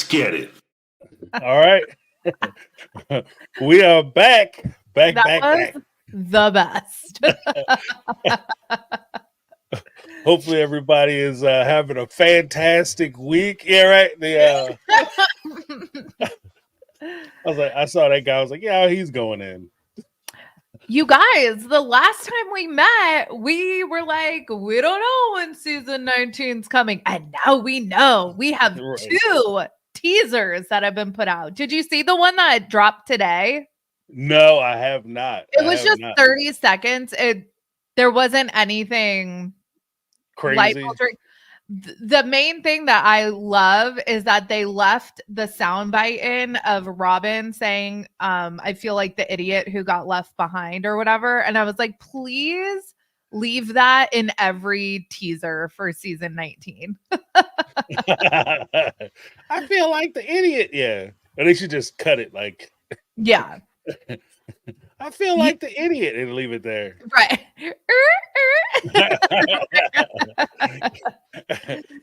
get it. All right. We are back. Back. The best. Hopefully everybody is having a fantastic week. Yeah, right. I saw that guy. I was like, yeah, he's going in. You guys, the last time we met, we were like, we don't know when season 19 is coming. And now we know. We have 2 teasers that have been put out. Did you see the one that dropped today? No, I have not. It was just 30 seconds. There wasn't anything crazy. Life-altering. The main thing that I love is that they left the soundbite in of Robin saying, I feel like the idiot who got left behind or whatever. And I was like, please leave that in every teaser for season 19. I feel like the idiot. Yeah. Or they should just cut it like. Yeah. I feel like the idiot and leave it there. Right.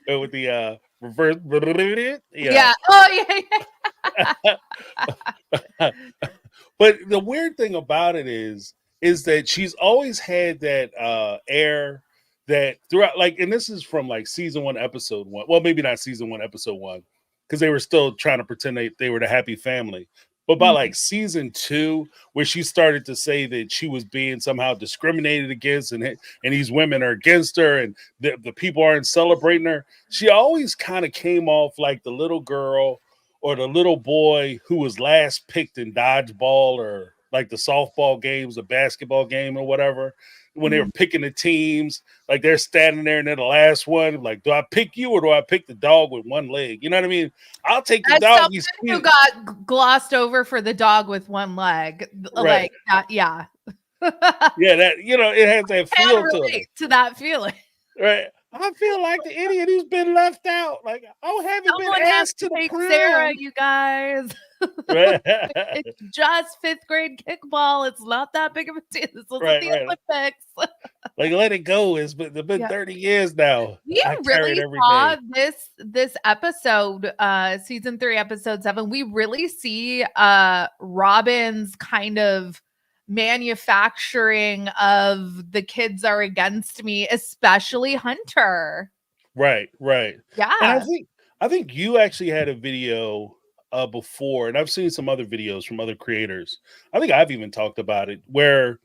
With the reverse. Yeah. Oh, yeah. But the weird thing about it is that she's always had that air that throughout, like, and this is from like season 1, episode 1. Well, maybe not season 1, episode 1, because they were still trying to pretend they were the happy family. But by like season 2, where she started to say that she was being somehow discriminated against and these women are against her and the people aren't celebrating her, she always kind of came off like the little girl or the little boy who was last picked in dodgeball or like the softball games, the basketball game or whatever. When they were picking the teams, like they're standing there and they're the last one. Like, do I pick you or do I pick the dog with one leg? You know what I mean? I'll take the dog. Who got glossed over for the dog with one leg. Right. Like that, yeah. Yeah, that, you know, it has that feel to that feeling. Right. I feel like the idiot who's been left out. Like, I haven't been asked to the prom. Sarah, you guys. Right. It's just 5th grade kickball. It's not that big of a deal. This was the Olympics. Like, let it go. It's been 30 years now. We really saw this episode, season 3, episode 7. We really see Robin's kind of manufacturing of the kids are against me, especially Hunter. Right. Yeah. And I think you actually had a video before, and I've seen some other videos from other creators. I think I've even talked about it, where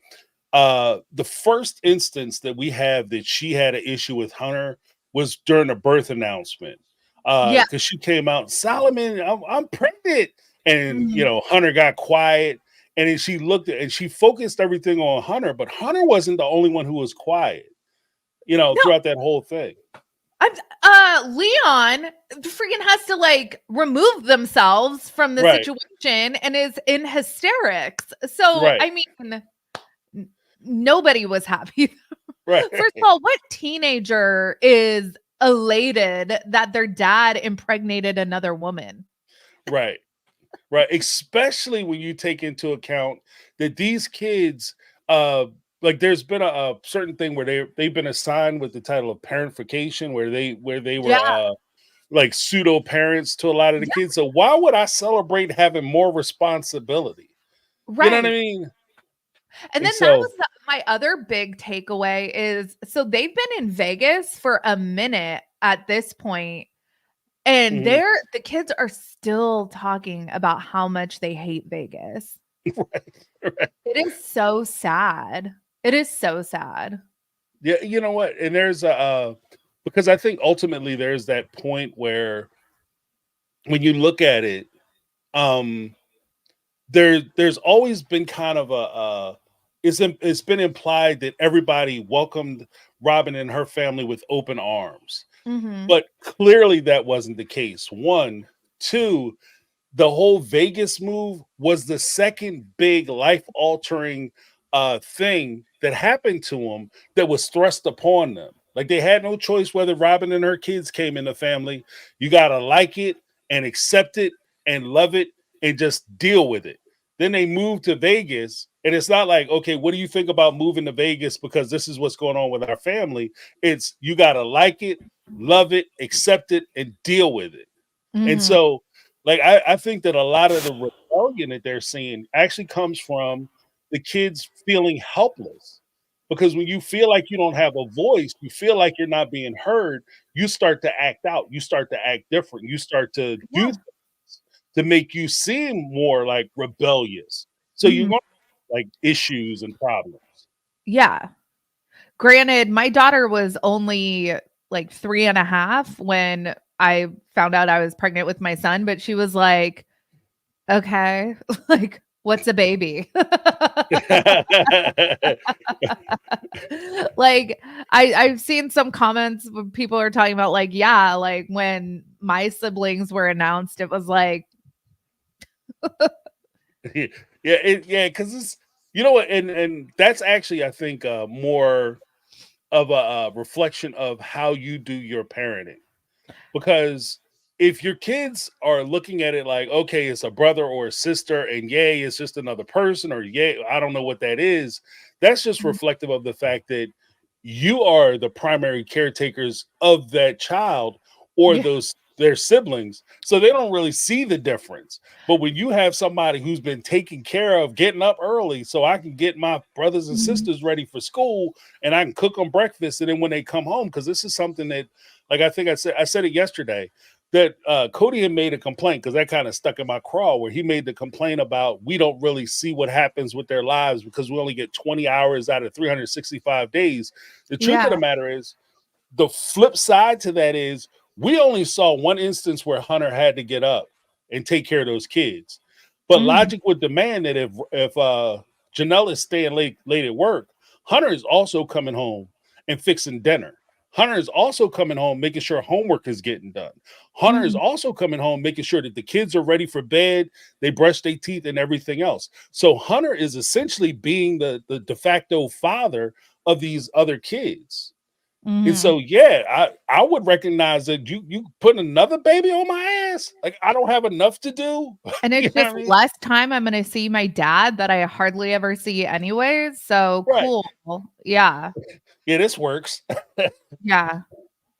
the first instance that we have that she had an issue with Hunter was during the birth announcement. Because she came out, Solomon, I'm pregnant. And, you know, Hunter got quiet. And then she looked at and she focused everything on Hunter, but Hunter wasn't the only one who was quiet, you know, throughout that whole thing. Leon freaking has to like remove themselves from the situation and is in hysterics. So, I mean, nobody was happy. Right. First of all, what teenager is elated that their dad impregnated another woman? Right. Especially when you take into account that these kids, like there's been a certain thing where they've been assigned with the title of parentification, where they were like pseudo parents to a lot of the kids. So why would I celebrate having more responsibility? Right. You know what I mean? And then that was my other big takeaway is, so they've been in Vegas for a minute at this point, and the kids are still talking about how much they hate Vegas. Right. It is so sad. It is so sad. Yeah, you know what? And there's because I think ultimately there's that point where when you look at it, there's always been kind of it's been implied that everybody welcomed Robin and her family with open arms. But clearly that wasn't the case. 1, 2, the whole Vegas move was the second big life-altering thing that happened to them that was thrust upon them. Like they had no choice whether Robin and her kids came in the family. You got to like it and accept it and love it and just deal with it. Then they moved to Vegas, and it's not like, okay, what do you think about moving to Vegas because this is what's going on with our family? It's you got to like it, love it, accept it, and deal with it. And so Like I think that a lot of the rebellion that they're seeing actually comes from the kids feeling helpless. Because when you feel like you don't have a voice, you feel like you're not being heard, you start to act out, you start to act different, you start to do Yeah. things to make you seem more like rebellious. So you're Mhm. going to like issues and problems. Yeah. Granted, my daughter was only like 3.5 when I found out I was pregnant with my son, but she was like, okay, like, what's a baby? Like, I've seen some comments when people are talking about, like, yeah, like when my siblings were announced, it was like, Yeah, yeah, because it's you know what, and that's actually I think more of a reflection of how you do your parenting. Because if your kids are looking at it like, okay, it's a brother or a sister, and yay, it's just another person, or yay, I don't know what that is, that's just Mhm. reflective of the fact that you are the primary caretakers of that child or Yeah. those their siblings. So they don't really see the difference. But when you have somebody who's been taken care of, getting up early so I can get my brothers and Mhm. sisters ready for school and I can cook them breakfast, and then when they come home, because this is something that like I said it yesterday that Cody had made a complaint because that kind of stuck in my craw where he made the complaint about we don't really see what happens with their lives because we only get 20 hours out of 365 days. The truth of Yeah. the matter is the flip side to that is we only saw one instance where Hunter had to get up and take care of those kids. But Mhm. logic would demand that if Janelle is staying late at work, Hunter is also coming home and fixing dinner. Hunter is also coming home making sure homework is getting done. Hunter is Mhm. also coming home making sure that the kids are ready for bed, they brush their teeth and everything else. So Hunter is essentially being the de facto father of these other kids. And Mhm. so, yeah, I would recognize that you putting another baby on my ass. Like I don't have enough to do. And You it's know what just I mean? less time I'm gonna see my dad that I hardly ever see anyways, so Right. cool. Yeah. Yeah, this works. Yeah.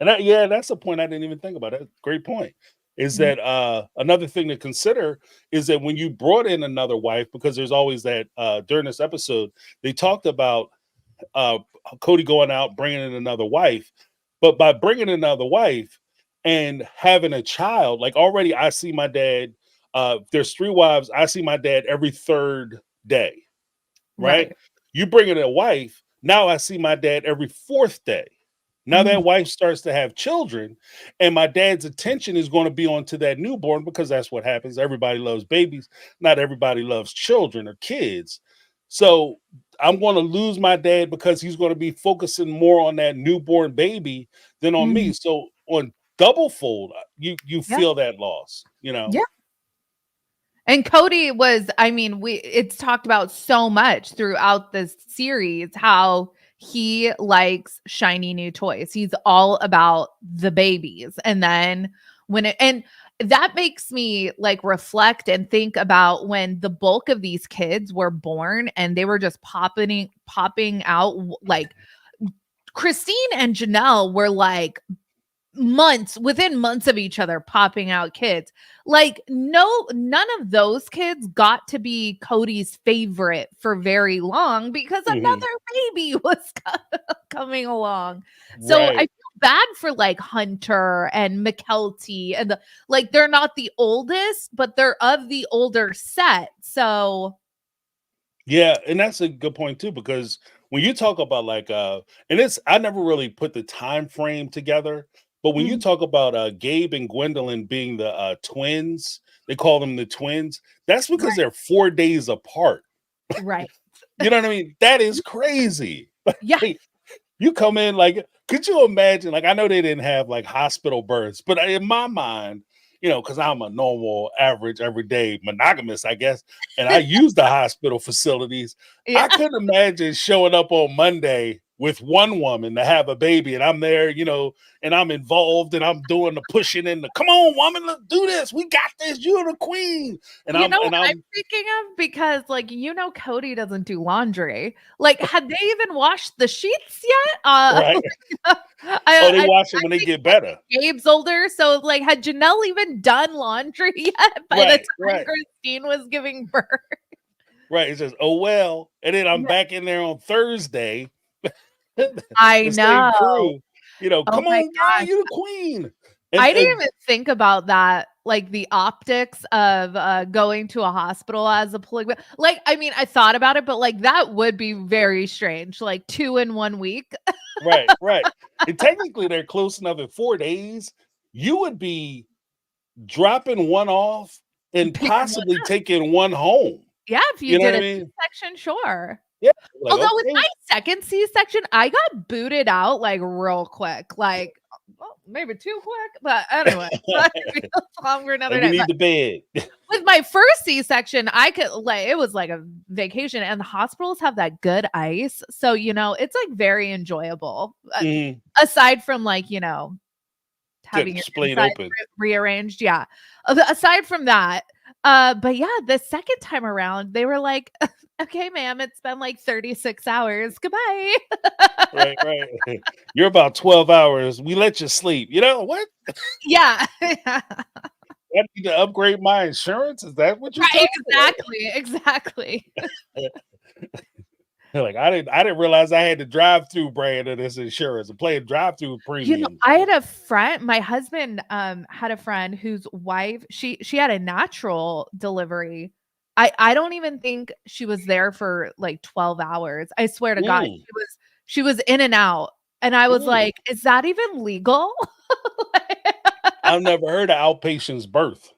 And yeah, that's a point I didn't even think about. That's a great point. Is Mm. that another thing to consider is that when you brought in another wife, because there's always that during this episode, they talked about uh, Cody going out bringing in another wife, but by bringing another wife and having a child, like already I see my dad. There's three wives. I see my dad every third day, right? Right. You bring in a wife. Now I see my dad every fourth day. Now Mhm. that wife starts to have children, and my dad's attention is going to be on to that newborn because that's what happens. Everybody loves babies. Not everybody loves children or kids. So I'm going to lose my dad because he's going to be focusing more on that newborn baby than on Mhm. me. So on double fold, you Yeah. feel that loss, you know? Yeah. And Cody was, I mean, it's talked about so much throughout this series how he likes shiny new toys. He's all about the babies. And then and that makes me like reflect and think about when the bulk of these kids were born and they were just popping out like Christine and Janelle were like within months of each other popping out kids. Like none of those kids got to be Cody's favorite for very long because Mhm. another baby was coming along. So I Right. feel bad for like Hunter and McKelty and like they're not the oldest, but they're of the older set. So Yeah, and that's a good point too, because when you talk about like and it's I never really put the time frame together, but when you Mhm. talk about Gabe and Gwendolyn being the twins, they call them the twins, that's because Right. they're 4 days apart. Right. You know what I mean? That is crazy. Yeah. Like, you come in like, could you imagine? Like, I know they didn't have like hospital births, but in my mind, because I'm a normal, average, everyday monogamous, I guess, and I use the hospital facilities. Yeah. I couldn't imagine showing up on Monday with one woman to have a baby, and I'm there, and I'm involved, and I'm doing the pushing and the come on, woman, let's do this. We got this. You're the queen. And I'm thinking of, because Cody doesn't do laundry. Like, had they even washed the sheets yet? Right. They wash it when they get better. Gabe's older, so like, had Janelle even done laundry yet by the time Christine was giving birth? Right. It says, oh well, and then I'm back in there on Thursday. I know. Crew, come on, girl, you're the queen. I didn't even think about that, like the optics of going to a hospital as a polygamy. Like, I mean, I thought about it, but like that would be very strange. Like 2 in 1 week. Right. And technically, they're close enough in 4 days. You would be dropping one off and possibly taking one home. Yeah, if you did a C-section, sure. Yeah. Like, although with my second C-section, I got booted out like real quick, like maybe too quick, but anyway, longer another day. We need the bed. With my first C-section, I could it was like a vacation, and the hospitals have that good ice, so it's like very enjoyable. Aside from like having your splayed open, rearranged, yeah. Aside from that. But yeah, the second time around, they were like, okay, ma'am, it's been like 36 hours. Goodbye. Right. You're about 12 hours. We let you sleep. What? Yeah. I need to upgrade my insurance. Is that what you're talking about? Exactly. Like, I didn't realize I had to drive through brand of this insurance and play a drive through premium. I had a friend, my husband had a friend whose wife, she had a natural delivery. I don't even think she was there for like 12 hours. I swear to God, she was in and out. And I was like, is that even legal? I've never heard of outpatient's birth.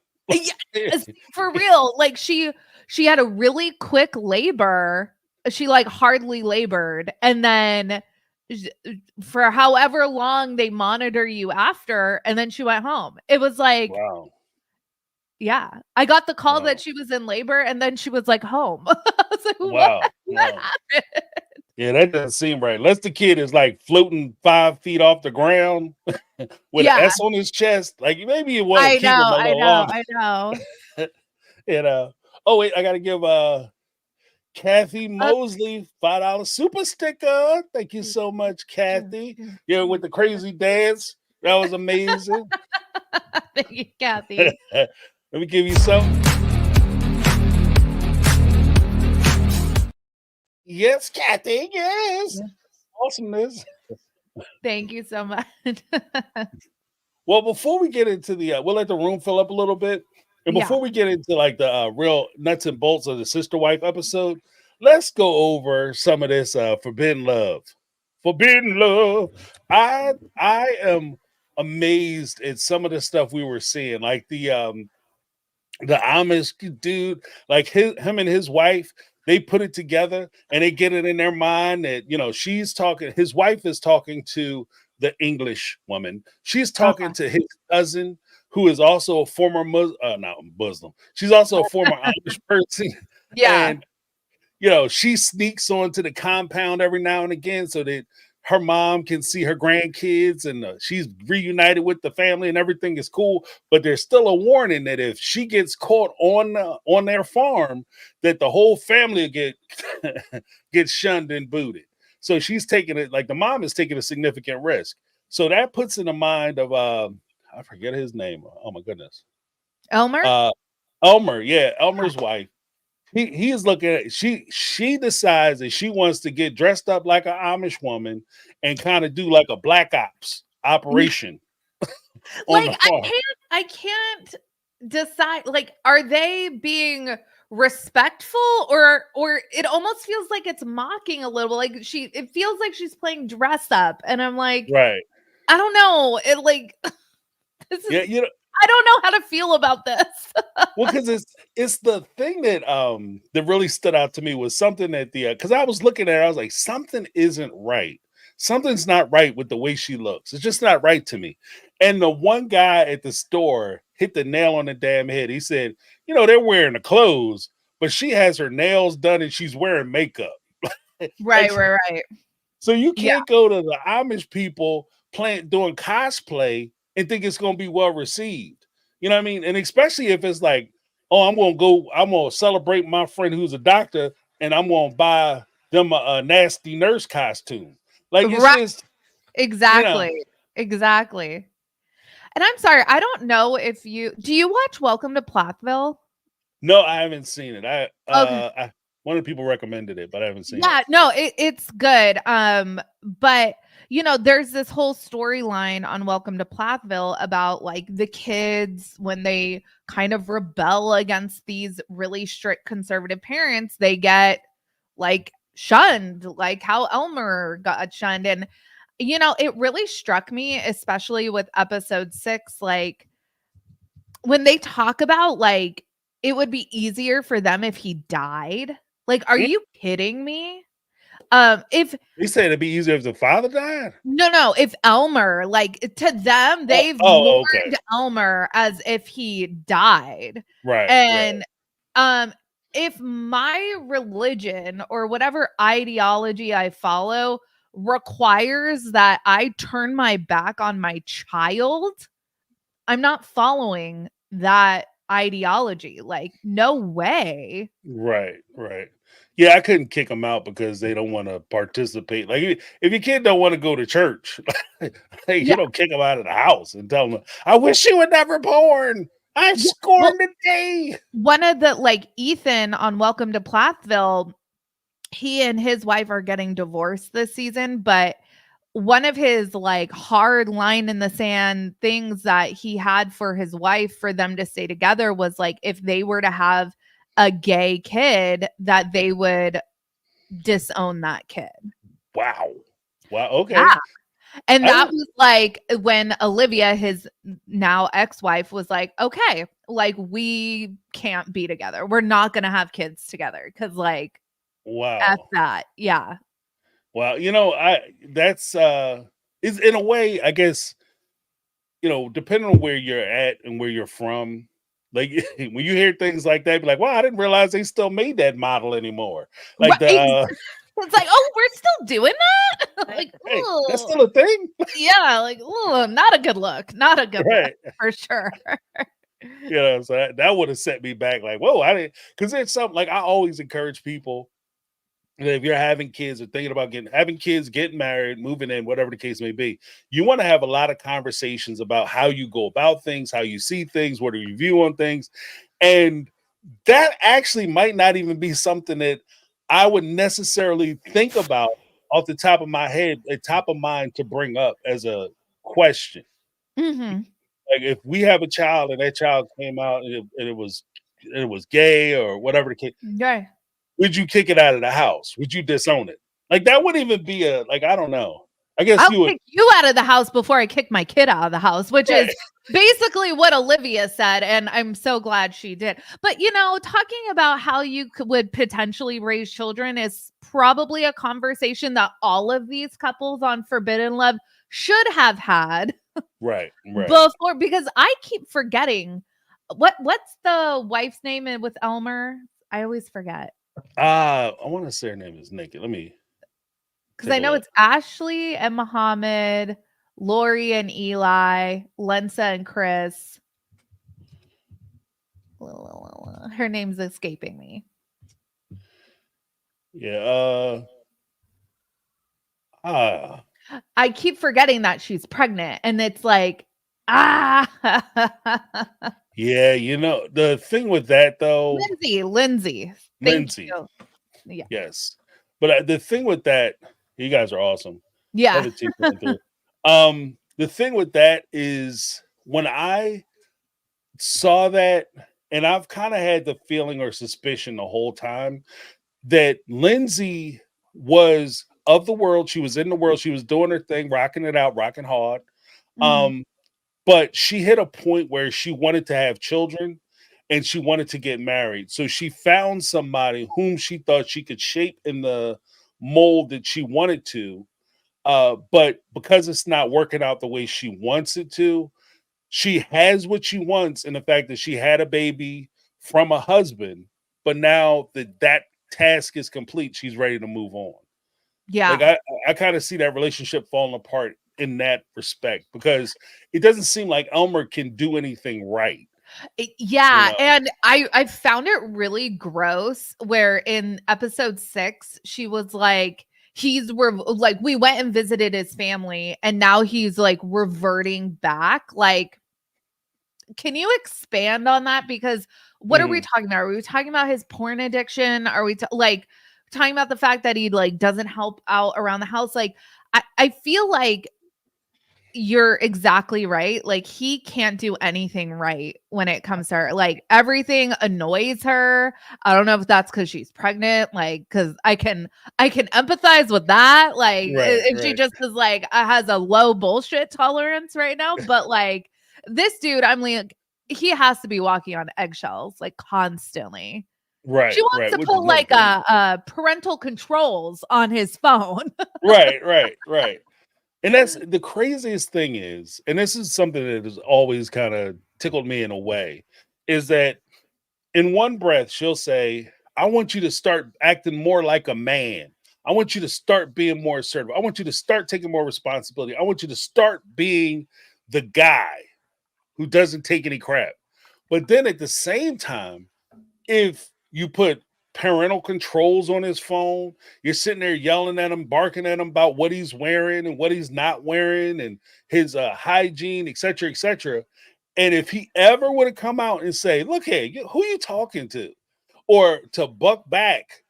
For real. Like she had a really quick labor. She like hardly labored, and then for however long they monitor you after, and then she went home. It was like, wow. Yeah, I got the call that she was in labor, and then she was like home. I was like, what happened? Yeah, that doesn't seem right. Unless the kid is like floating 5 feet off the ground with an S on his chest, like maybe you want to keep him a little longer. I know. Oh wait, I gotta give Kathy Mosley $5 super sticker. Thank you so much, Kathy. With the crazy dance, that was amazing. Thank you, Kathy. Let me give you some. Yes, Kathy. Yes. Awesomeness. Thank you so much. Well, before we get into the, we'll let the room fill up a little bit. And before we get into like the real nuts and bolts of the sister wife episode, let's go over some of this forbidden love. Forbidden love. I am amazed at some of the stuff we were seeing, like the Amish dude, like him and his wife. They put it together and they get it in their mind that she's talking. His wife is talking to the English woman. She's talking to his cousin, who is also a former Muslim. She's also a former Amish person. Yeah. And, she sneaks onto the compound every now and again so that her mom can see her grandkids, and she's reunited with the family and everything is cool. But there's still a warning that if she gets caught on their farm, that the whole family get shunned and booted. So she's taking it, like the mom is taking a significant risk. So that puts in the mind of I forget his name. Oh my goodness. Elmer? Elmer, yeah, Elmer's wife. He is looking at she decides that she wants to get dressed up like an Amish woman and kind of do like a black ops operation. Like I can't decide, like, are they being respectful or it almost feels like it's mocking a little, like it feels like she's playing dress up, and I'm like, right, I don't know, it like this is, I don't know how to feel about this. Well, because it's the thing that that really stood out to me was something that because I was looking at her, I was like, something isn't right. Something's not right with the way she looks. It's just not right to me. And the one guy at the store hit the nail on the damn head. He said, they're wearing the clothes, but she has her nails done and she's wearing makeup. Right. So you Yeah. can't go to the Amish people doing cosplay and think it's going to be well received. You know what I mean? And especially if it's like, oh, I'm going to celebrate my friend who's a doctor and I'm going to buy them a nasty nurse costume. Like it's Right. just, you know, Exactly. Exactly. And I'm sorry, I don't know if do you watch Welcome to Plathville? no, I haven't seen it. Okay. One of the people recommended it, but I haven't seen it. Yeah, no, it's good. But there's this whole storyline on Welcome to Plathville about like the kids when they kind of rebel against these really strict conservative parents, they get like shunned, like how Elmer got shunned. And it really struck me, especially with episode 6, like when they talk about like it would be easier for them if he died. Like, are Mm. you kidding me? If He said it'd be easier if the father died. no, if Elmer, like to them, they've Okay. mourned Elmer as if he died. Right. And if my religion or whatever ideology I follow requires that I turn my back on my child, I'm not following that ideology. Like, no way. Right. Yeah, I couldn't kick them out because they don't want to participate. Like, if your kid don't want to go to church, hey, Yeah. you don't kick them out of the house and tell them, "I wish you were never born. I've Yeah. Well, scorned the day." one of the like Ethan on Welcome to Plathville, he and his wife are getting divorced this season, but one of his like hard line in the sand things that he had for his wife for them to stay together was like if they were to have a gay kid that they would disown that kid. Wow. Okay. Yeah. And I that didn't. was like when Olivia, his now ex-wife, was like, okay, like we can't be together. We're not going to have kids together because like F Wow. that. Yeah. Wow. That's is in a way, I guess, depending on where you're at and where you're from, like when you hear things like that, be like, wow, I didn't realize they still made that model anymore. Like Right. It's like, oh, we're still doing that? Like, hey, that's ooh. still a thing. Yeah, like, ooh, not a good look. Not a good look Right. for sure. So that would have set me back. Like, whoa, I didn't, because it's something like I always encourage people that if you're having kids or thinking about having kids, getting married, moving in, whatever the case may be, you want to have a lot of conversations about how you go about things, how you see things, what are your view on things. And that actually might not even be something that I would necessarily think about off the top of my head, top of mind to bring up as a question. Mhm. Like if we have a child and that child came out and it was gay or whatever the case, Yeah. would you kick it out of the house? Would you disown it? Like that wouldn't even be I don't know. I guess I'll you would. kick you out of the house before I kick my kid out of the house, which Right. is basically what Olivia said. And I'm so glad she did. But, talking about how you would potentially raise children is probably a conversation that all of these couples on Forbidden Love should have had Right. before, because I keep forgetting what's the wife's name with Elmer? I always forget. I want to say her name is Naked. Let me Because take I a know look. it's Ashley and Muhammad, Lori and Eli, Lensa and Chris. Her name's escaping me. Yeah. I keep forgetting that she's pregnant, and it's like, ah, Yeah, the thing with that though, Lindsay. Thank Lindsay. you. Yeah, Yes. But the thing with that, you guys are awesome. yeah. Love it too. The thing with that is when I saw that, and I've kind of had the feeling or suspicion the whole time that Lindsay was of the world. She was in the world. She was doing her thing, rocking it out, rocking hard. Mhm. But she hit a point where she wanted to have children and she wanted to get married. So she found somebody whom she thought she could shape in the mold that she wanted to. But because it's not working out the way she wants it to, she has what she wants in the fact that she had a baby from a husband, but now that task is complete, she's ready to move on. Yeah. Like I kind of see that relationship falling apart in that respect because it doesn't seem like Elmer can do anything right. You Yeah, know, and I found it really gross where in episode 6 she was like like we went and visited his family and now he's like reverting back. Like, can you expand on that? Because what are we Mhm. talking about? Are we talking about his porn addiction? Are we like talking about the fact that he like doesn't help out around the house? Like, I feel like you're exactly right. Like, he can't do anything right when it comes to her. Like, everything annoys her. I don't know if that's because she's pregnant. Like, because I can empathize with that. Like, Right, if she right, just is like has a low bullshit tolerance right now. But like this dude, I'm like, he has to be walking on eggshells like constantly. She right, wants right. to Which is pull never like good. a parental controls on his phone. Right, right, right. And that's the craziest thing is, and this is something that has always kind of tickled me in a way, is that in one breath she'll say, "I want you to start acting more like a man. I want you to start being more assertive. I want you to start taking more responsibility. I want you to start being the guy who doesn't take any crap." But then at the same time, if you put parental controls on his phone, you're sitting there yelling at him, barking at him about what he's wearing and what he's not wearing and his hygiene, etc., etc. And if he ever would have come out and say, "Look here, who you talking to?" or to buck back,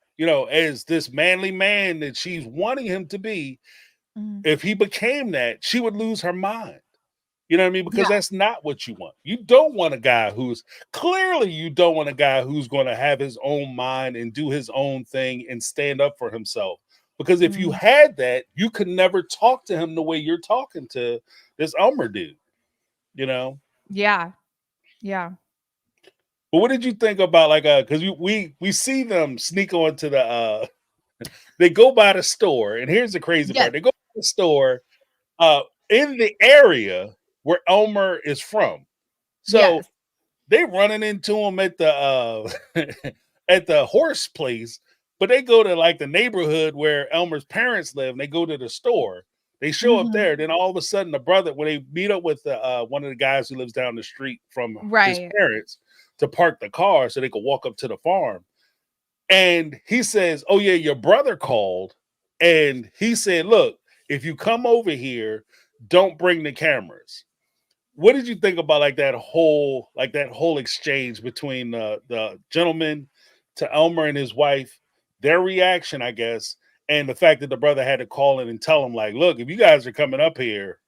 as this manly man that she's wanting him to be, Mhm. if he became that, she would lose her mind. You know what I mean? Yeah. Because that's not what you want. You don't want a guy who's clearly you don't want a guy who's going to have his own mind and do his own thing and stand up for himself. Because if you Mm. had that, you could never talk to him the way you're talking to this Elmer dude, you know? Yeah. Yeah. But what did you think about like because we see them sneak onto the they go by the store, and here's the crazy Yes. part. They go by the store uh in the area where Elmer is from. So Yes. they running into him at the at the horse place, but they go to like the neighborhood where Elmer's parents live, and they go to the store. They show up Mhm. there, then all of a sudden the brother, when they meet up with the one of the guys who lives down the street from his Right. parents to park the car so they could walk up to the farm. And he says, "Oh yeah, your brother called." And he said, "Look, if you come over here, don't bring the cameras." What did you think about like that whole exchange between the gentleman to Elmer and his wife, their reaction, I guess, and the fact that the brother had to call in and tell him, like, "Look, if you guys are coming up here."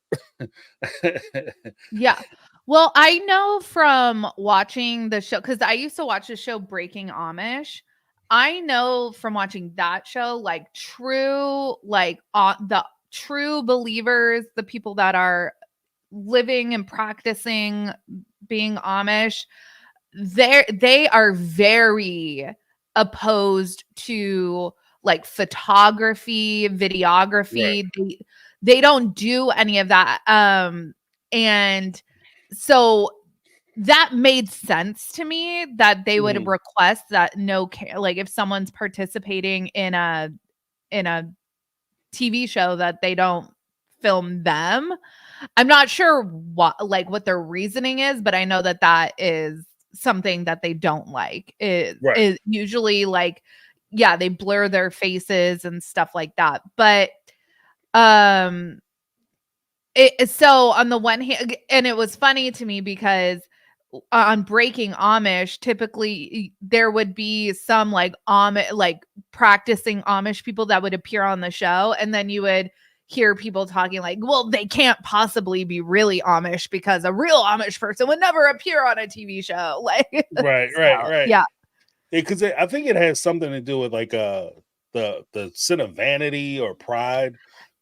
Yeah. Well, I know from watching the show because I used to watch the show Breaking Amish. I know from watching that show, like true, like the true believers, the people that are living and practicing being Amish, they are very opposed to like photography, Right. videography. They don't do any of that. And so that made sense to me that they would Mhm. request that like if someone's participating in a TV show that they don't film them. I'm not sure what their reasoning is, but I know that that is something that they don't like. It Right. is usually like, yeah, they blur their faces and stuff like that. But um so on the one hand, and it was funny to me because on Breaking Amish, typically there would be some like practicing Amish people that would appear on the show, and then you would hear people talking like, well, they can't possibly be really Amish because a real Amish person would never appear on a TV show. Like, Right. Right. so Right. yeah. Because I think it has something to do with like the sin of vanity or pride,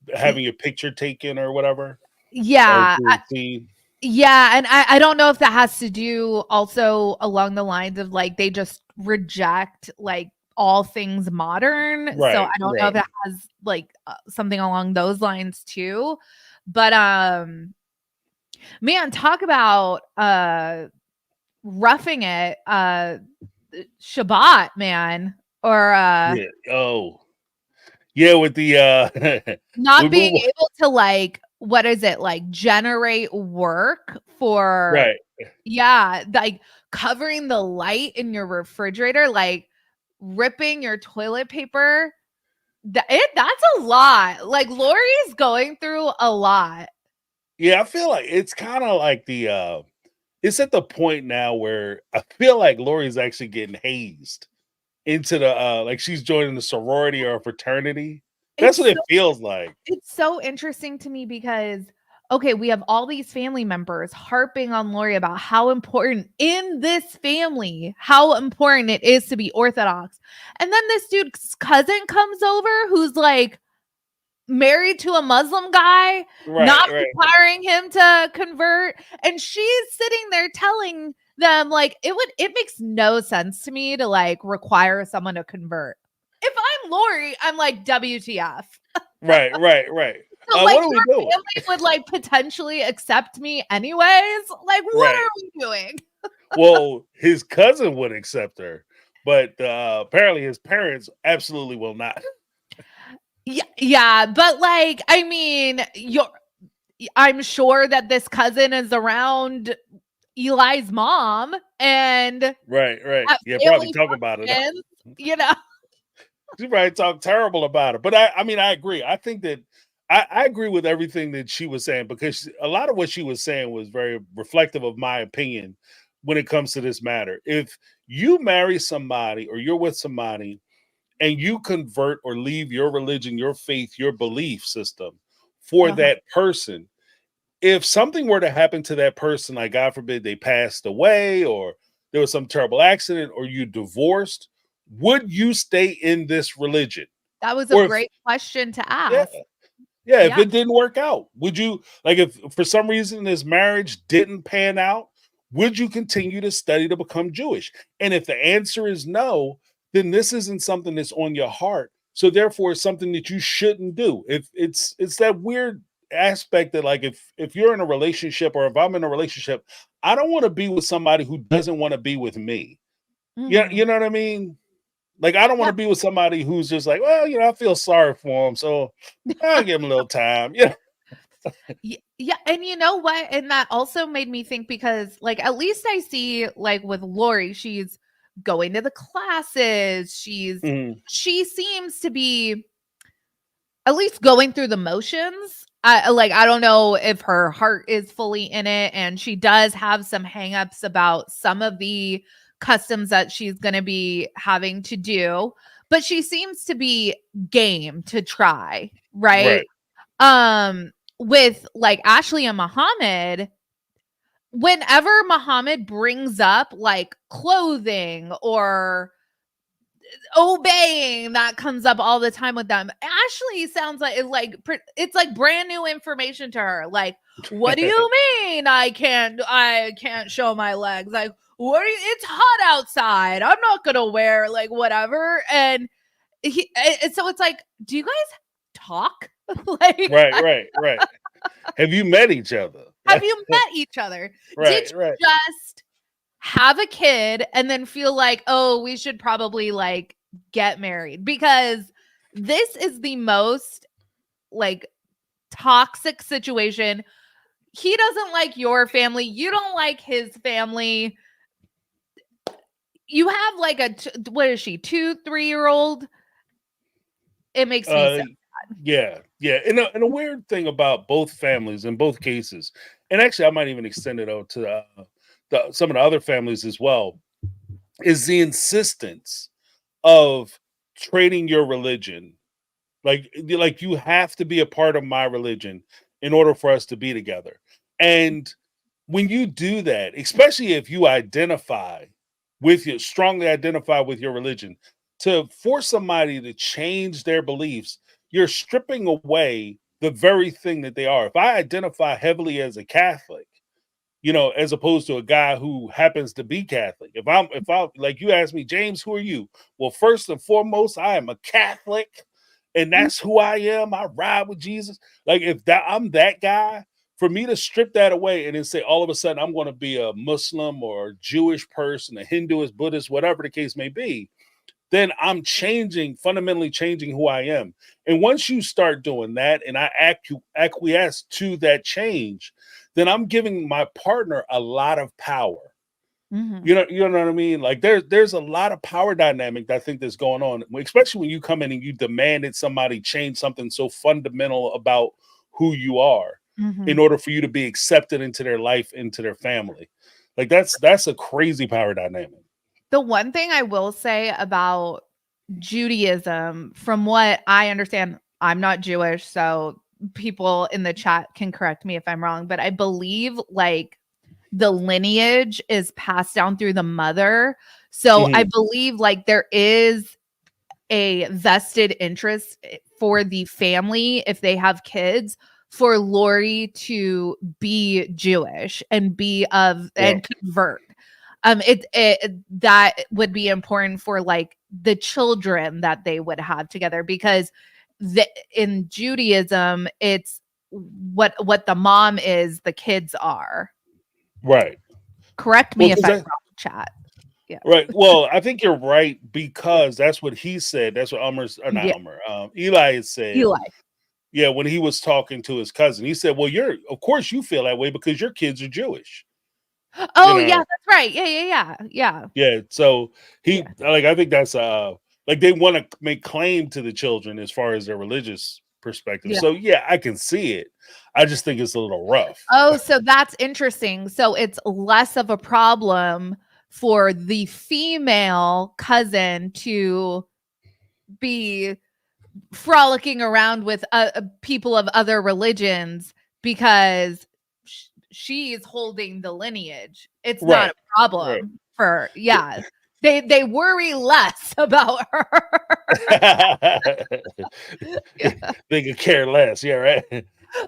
Y- having your picture taken or whatever, or Yeah. being seen. Yeah, and I don't know if that has to do also along the lines of like they just reject like all things modern. So I Right. don't know if Right. it has like something along those lines too. But man, talk about roughing it Shabbat, man. Or Yeah. Oh. Yeah, with the Not we being move able to like, what is it, like generate work for, right. yeah, like covering the light in your refrigerator, like ripping your toilet paper. That's a lot. Like Lori's going through a lot. Yeah, I feel like it's kind of like the it's at the point now where I feel like Lori's actually getting hazed into the like she's joining the sorority or a fraternity. That's It's what so it feels like. it's so interesting to me because okay, we have all these family members harping on Lori about how important in this family, how important it is to be Orthodox. And then this dude's cousin comes over who's like married to a Muslim guy, Right, not right, requiring him to convert. And she's sitting there telling them, like, it makes no sense to me to like require someone to convert. If I'm Lori, I'm like, WTF. right. So, like, What are we your doing? family would like potentially accept me anyways. Like, what Right. are we doing? Well, his cousin would accept her, but apparently his parents absolutely will not. Yeah, but like, I mean, I'm sure that this cousin is around Eli's mom and Right. at Yeah, probably family talk about it. functions, you know. She probably talk terrible about it. But I mean, I agree. I think that I agree with everything that she was saying because a lot of what she was saying was very reflective of my opinion when it comes to this matter. If you marry somebody or you're with somebody and you convert or leave your religion, your faith, your belief system for Uh-huh. that person, if something were to happen to that person, like God forbid they passed away or there was some terrible accident or you divorced, would you stay in this religion? That was a Or if great question to yeah, ask. yeah, if Yeah. it didn't work out, would you like if for some reason this marriage didn't pan out, would you continue to study to become Jewish? And if the answer is no, then this isn't something that's on your heart. So therefore it's something that you shouldn't do. If it's that weird aspect that like if you're in a relationship or if I'm in a relationship, I don't want to be with somebody who doesn't want to be with me. Yeah, Mhm. you know what I mean? Like, I don't want Yeah. to be with somebody who's just like, well, I feel sorry for him, so I'll give him a little time. Yeah, Yeah, and you know what? And that also made me think because like at least I see like with Lori, she's going to the classes. mhm, She seems to be at least going through the motions. I don't know if her heart is fully in it and she does have some hangups about some of the customs that she's going to be having to do, but she seems to be game to try, right, right? With like Ashley and Muhammad, whenever Muhammad brings up like clothing or obeying, that comes up all the time with them. Ashley sounds like it's like brand new information to her. Like, what do you mean I can't show my legs? Like, it's hot outside. I'm not gonna wear like whatever. And so it's like, do you guys talk? Like, right. Have you met each other? have Like, you met each other? Did right. you just have a kid and then feel like, oh, we should probably like get married? Because this is the most like toxic situation. He doesn't like your family. You don't like his family. You have like what is she, 2-3 year old? It makes me Uh, sad. yeah. And a weird thing about both families in both cases, and actually, I might even extend it out to some of the other families as well, is the insistence of trading your religion. Like you have to be a part of my religion in order for us to be together. And when you do that, especially if you strongly identify with your religion, to force somebody to change their beliefs, you're stripping away the very thing that they are. If I identify heavily as a Catholic, as opposed to a guy who happens to be Catholic. If I like you ask me, James, who are you? Well, first and foremost, I am a Catholic, and that's who I am. I ride with Jesus. Like if that I'm that guy, for me to strip that away and then say all of a sudden I'm going to be a Muslim or a Jewish person, a Hinduist, Buddhist, whatever the case may be, then I'm fundamentally changing who I am. And once you start doing that and I acquiesce to that change, then I'm giving my partner a lot of power. Mhm. You know what I mean? Like there's a lot of power dynamic that I think that's going on, especially when you come in and you demanded somebody change something so fundamental about who you are in Mhm. order for you to be accepted into their life, into their family. Like that's a crazy power dynamic. The one thing I will say about Judaism, from what I understand, I'm not Jewish, so people in the chat can correct me if I'm wrong, but I believe like the lineage is passed down through the mother. So I Mhm. believe like there is a vested interest for the family if they have kids for Lori to be Jewish and be of Yeah. and convert. It that would be important for like the children that they would have together because in Judaism it's what the mom is, the kids are. Right. Correct Well, me if because I'm that wrong, chat. Yeah. right. Well, I think you're right because that's what he said. That's what Yeah. Eli had said. Eli. Yeah, when he was talking to his cousin, he said, "Well, of course you feel that way because your kids are Jewish." You Oh yeah, know, that's right. Yeah. yeah. So Yeah. I think that's like they want to make claim to the children as far as their religious perspective. Yeah. So yeah, I can see it. I just think it's a little rough. Oh, so that's interesting. So it's less of a problem for the female cousin to be frolicking around with people of other religions because she's holding the lineage. It's not Right. a Right. problem for yeah. They worry less about her. Yeah. They could care less. Yeah, right.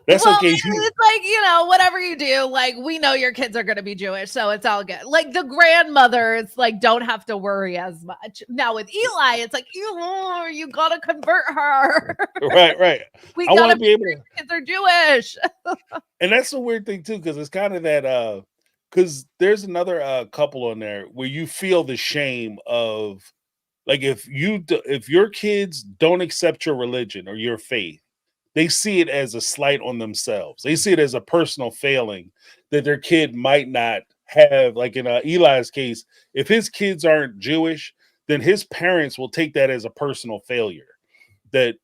That's Well, okay. She it's like, whatever you do, like, we know your kids are going to be Jewish, so it's all good. Like, the grandmothers, like, don't have to worry as much. Now, with Eli, it's like, you got to convert her. right, right. We I got want to to make be able sure to, your kids are Jewish. and that's the weird thing too, because it's kind of that because there's another couple on there where you feel the shame of like if your kids don't accept your religion or your faith, they see it as a slight on themselves. They see it as a personal failing that their kid might not have. Like in Eli's case, if his kids aren't Jewish, then his parents will take that as a personal failure. That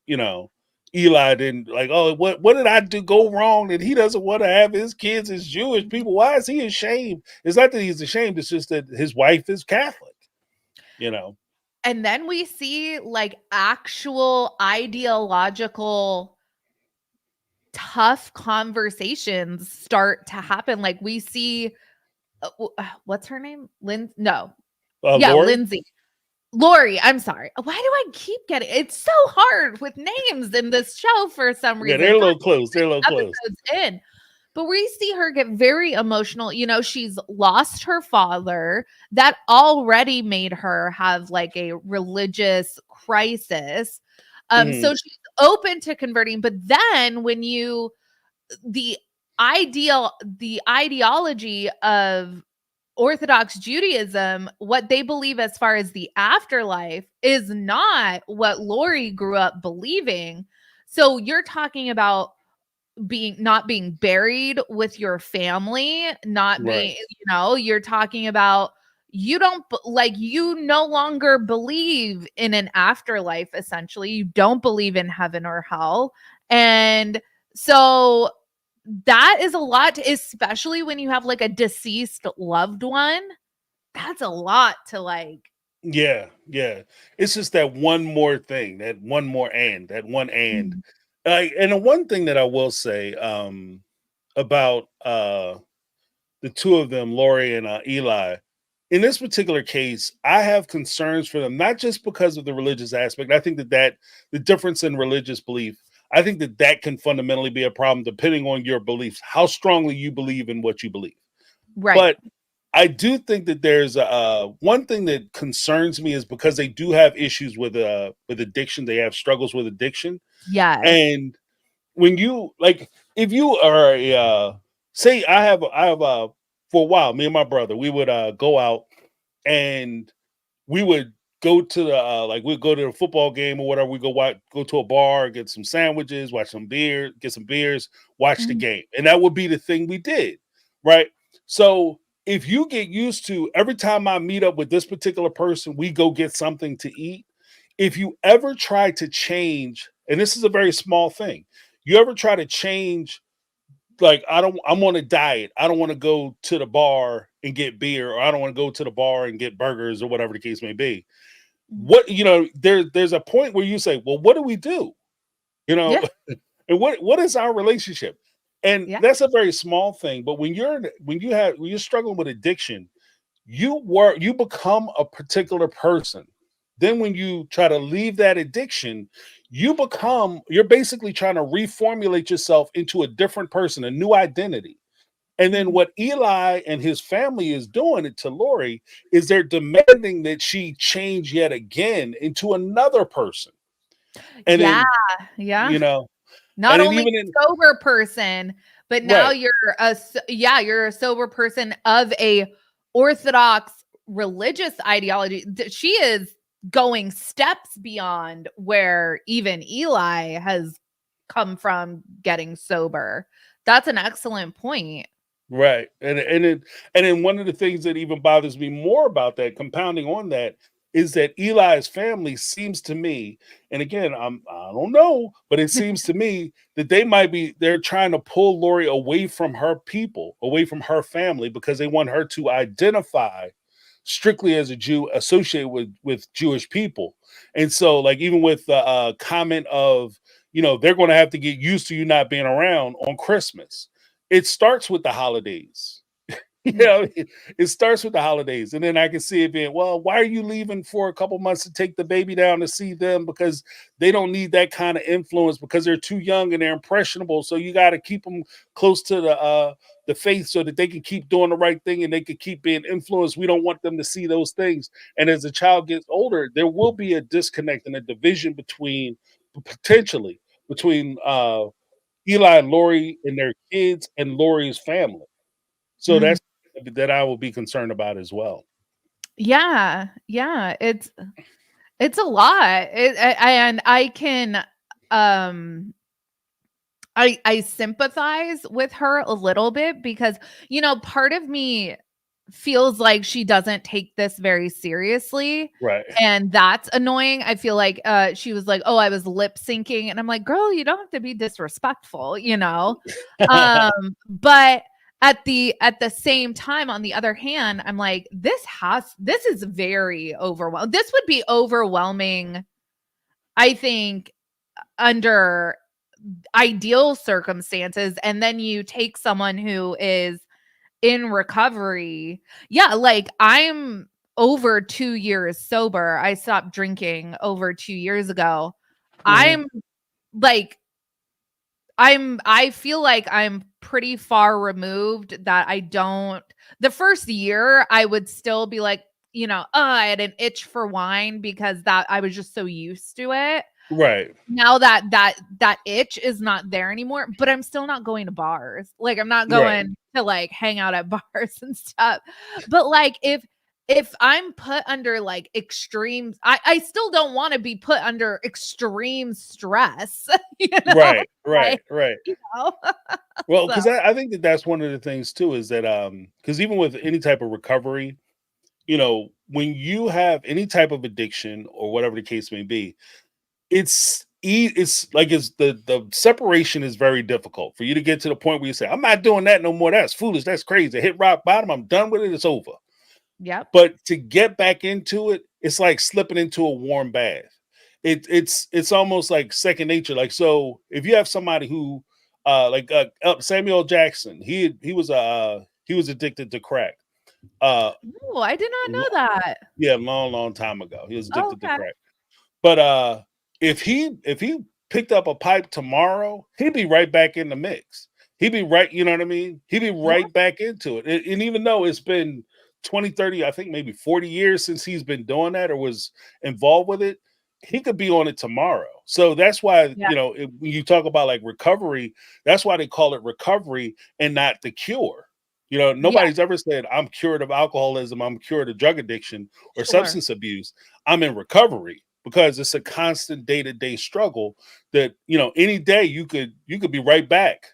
Eli didn't like. Oh, what did I do go wrong that he doesn't want to have his kids as Jewish people? Why is he ashamed? It's not that he's ashamed. It's just that his wife is Catholic. You know. And then we see, like, actual ideological tough conversations start to happen. Like, we see, what's her name? No. Yeah, Lori. Lindsay. Lori, I'm sorry. Why do I keep getting it's so hard with names in this show for some Yeah, reason. they're a God, little close. They're a little close. episodes in. But we see her get very emotional. She's lost her father. That already made her have like a religious crisis. So Mhm. she's open to converting. But then when the the ideology of Orthodox Judaism, what they believe as far as the afterlife is not what Lori grew up believing. So you're talking about not being buried with your family, not Right. being, you're talking about you don't like you no longer believe in an afterlife essentially. You don't believe in heaven or hell. And so that is a lot, especially when you have like a deceased loved one. That's a lot to like. Yeah, yeah. It's just that one more thing, that one more that one and. Mhm. And the one thing that I will say about the two of them, Lori and Eli, in this particular case, I have concerns for them, not just because of the religious aspect. I think that the difference in religious belief, I think that can fundamentally be a problem depending on your beliefs, how strongly you believe in what you believe. Right. But I do think that there's one thing that concerns me is because they do have issues with addiction. They have struggles with addiction, Yes. and when you like, if you are say I have for a while, me and my brother, we would go out and we would go to the like we'd go to the football game or whatever. We go to a bar, get some sandwiches, watch some beer, get some beers, watch the Mhm. game, and that would be the thing we did, right? So if you get used to every time I meet up with this particular person, we go get something to eat. If you ever try to change, and this is a very small thing, you ever try to change, like I'm on a diet. I don't want to go to the bar and get beer, or I don't want to go to the bar and get burgers or whatever the case may be. Mhm. What there's a point where you say, well, what do we do? You know, Yeah. and what is our relationship? And Yeah. that's a very small thing, but when you're struggling with addiction, you become a particular person. Then when you try to leave that addiction, you're basically trying to reformulate yourself into a different person, a new identity. And then Mhm. what Eli and his family is doing it to Lori is they're demanding that she change yet again into another person. And Yeah. then, Yeah. you know, Not and then only even in a sober person, but now right, you're a sober person of a orthodox religious ideology. She is going steps beyond where even Eli has come from getting sober. That's an excellent point. right. And then one of the things that even bothers me more about that, compounding on that, is that Eli's family seems to me, and again, I don't know, but it seems to me that they're trying to pull Lori away from her people, away from her family, because they want her to identify strictly as a Jew associated with Jewish people. And so, like, even with the comment of, they're going to have to get used to you not being around on Christmas. It starts with the holidays. Yeah. It starts with the holidays, and then I can see it being, well, why are you leaving for a couple months to take the baby down to see them? Because they don't need that kind of influence, because they're too young and they're impressionable. So you got to keep them close to the faith so that they can keep doing the right thing and they can keep being influenced. We don't want them to see those things. And as the child gets older, there will be a disconnect and a division potentially between Eli and Lori and their kids and Lori's family. So Mm. that's that I will be concerned about as well. Yeah. Yeah. It's a lot. And I can um I sympathize with her a little bit because, part of me feels like she doesn't take this very seriously, Right. and that's annoying. I feel like, she was like, "Oh, I was lip syncing," and I'm like, "Girl, you don't have to be disrespectful, you know?" But at the same time, on the other hand, I'm like, this is very overwhelming. This would be overwhelming, I think, under ideal circumstances, and then you take someone who is in recovery. Yeah, like, I'm over 2 years sober. I stopped drinking over 2 years ago. Mhm. I'm like I feel like I'm pretty far removed that I don't the first year I would still be like, "Oh, I had an itch for wine," because that I was just so used to it. Right. Now that itch is not there anymore, but I'm still not going to bars. Like, I'm not Right. going to, like, hang out at bars and stuff. But, like, if I'm put under, like, extreme, I still don't wanna be put under extreme stress, you know? Right. Right. Like, Right. you know? Well, So because I think that that's one of the things too is that because even with any type of recovery, when you have any type of addiction or whatever the case may be, it's like the separation is very difficult for you to get to the point where you say, I'm not doing that no more. That's foolish. That's crazy. Hit rock bottom. I'm done with it. It's over. yep. But to get back into it, it's like slipping into a warm bath. It's almost like second nature. Like, so if you have somebody who Samuel Jackson, he was addicted to crack. Uh Ooh, I did not know lo- that. yeah, long time ago. He was Oh, addicted to okay. crack. But if he picked up a pipe tomorrow, he'd be right back in the mix. He'd be right, you know what I mean? He'd be Yeah, right back into it. And even though it's been 20, 30, I think maybe 40 years since he's been doing that or was involved with it, he could be on it tomorrow. So that's why, yeah. when you talk about like recovery, that's why they call it recovery and not the cure. You know, Yeah, nobody's ever said, I'm cured of alcoholism, I'm cured of drug addiction or sure. substance abuse. I'm in recovery, because it's a constant day-to-day struggle that, you know, any day you could be right back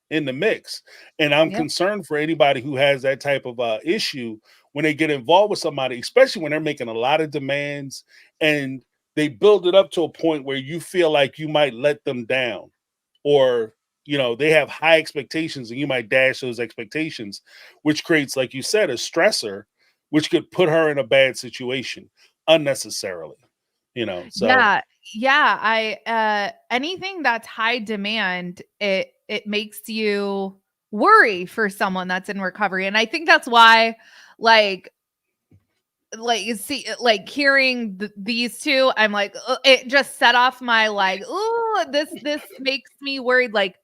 in the mix. And I'm Yep. concerned for anybody who has that type of issue when they get involved with somebody, especially when they're making a lot of demands and they build it up to a point where you feel like you might let them down, or you know they have high expectations and you might dash those expectations, which creates, like you said, a stressor which could put her in a bad situation unnecessarily, you know. So Yeah. Yeah. Anything that's high demand, it makes you worry for someone that's in recovery. And I think that's why, like, you see, like hearing these two, I'm like, it just set off my like, oh, this makes me worried. Like,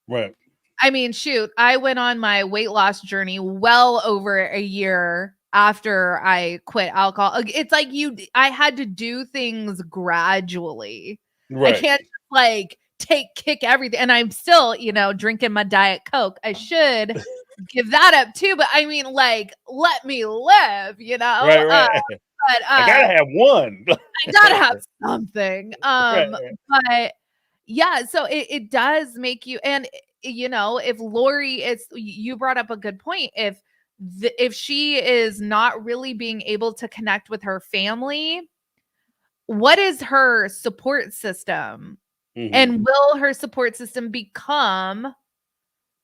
right, I mean, shoot, I went on my weight loss journey well over a year after I quit alcohol. It's like I had to do things gradually. I right, can't just like kick everything. And I'm still, drinking my Diet Coke. I should give that up too. But I mean, like, let me live, right, right. but I gotta have one. I gotta have something. Right, right, But yeah, so it does make you, and if Lori is, you brought up a good point. If she is not really being able to connect with her family, what is her support system? hmm, And will her support system become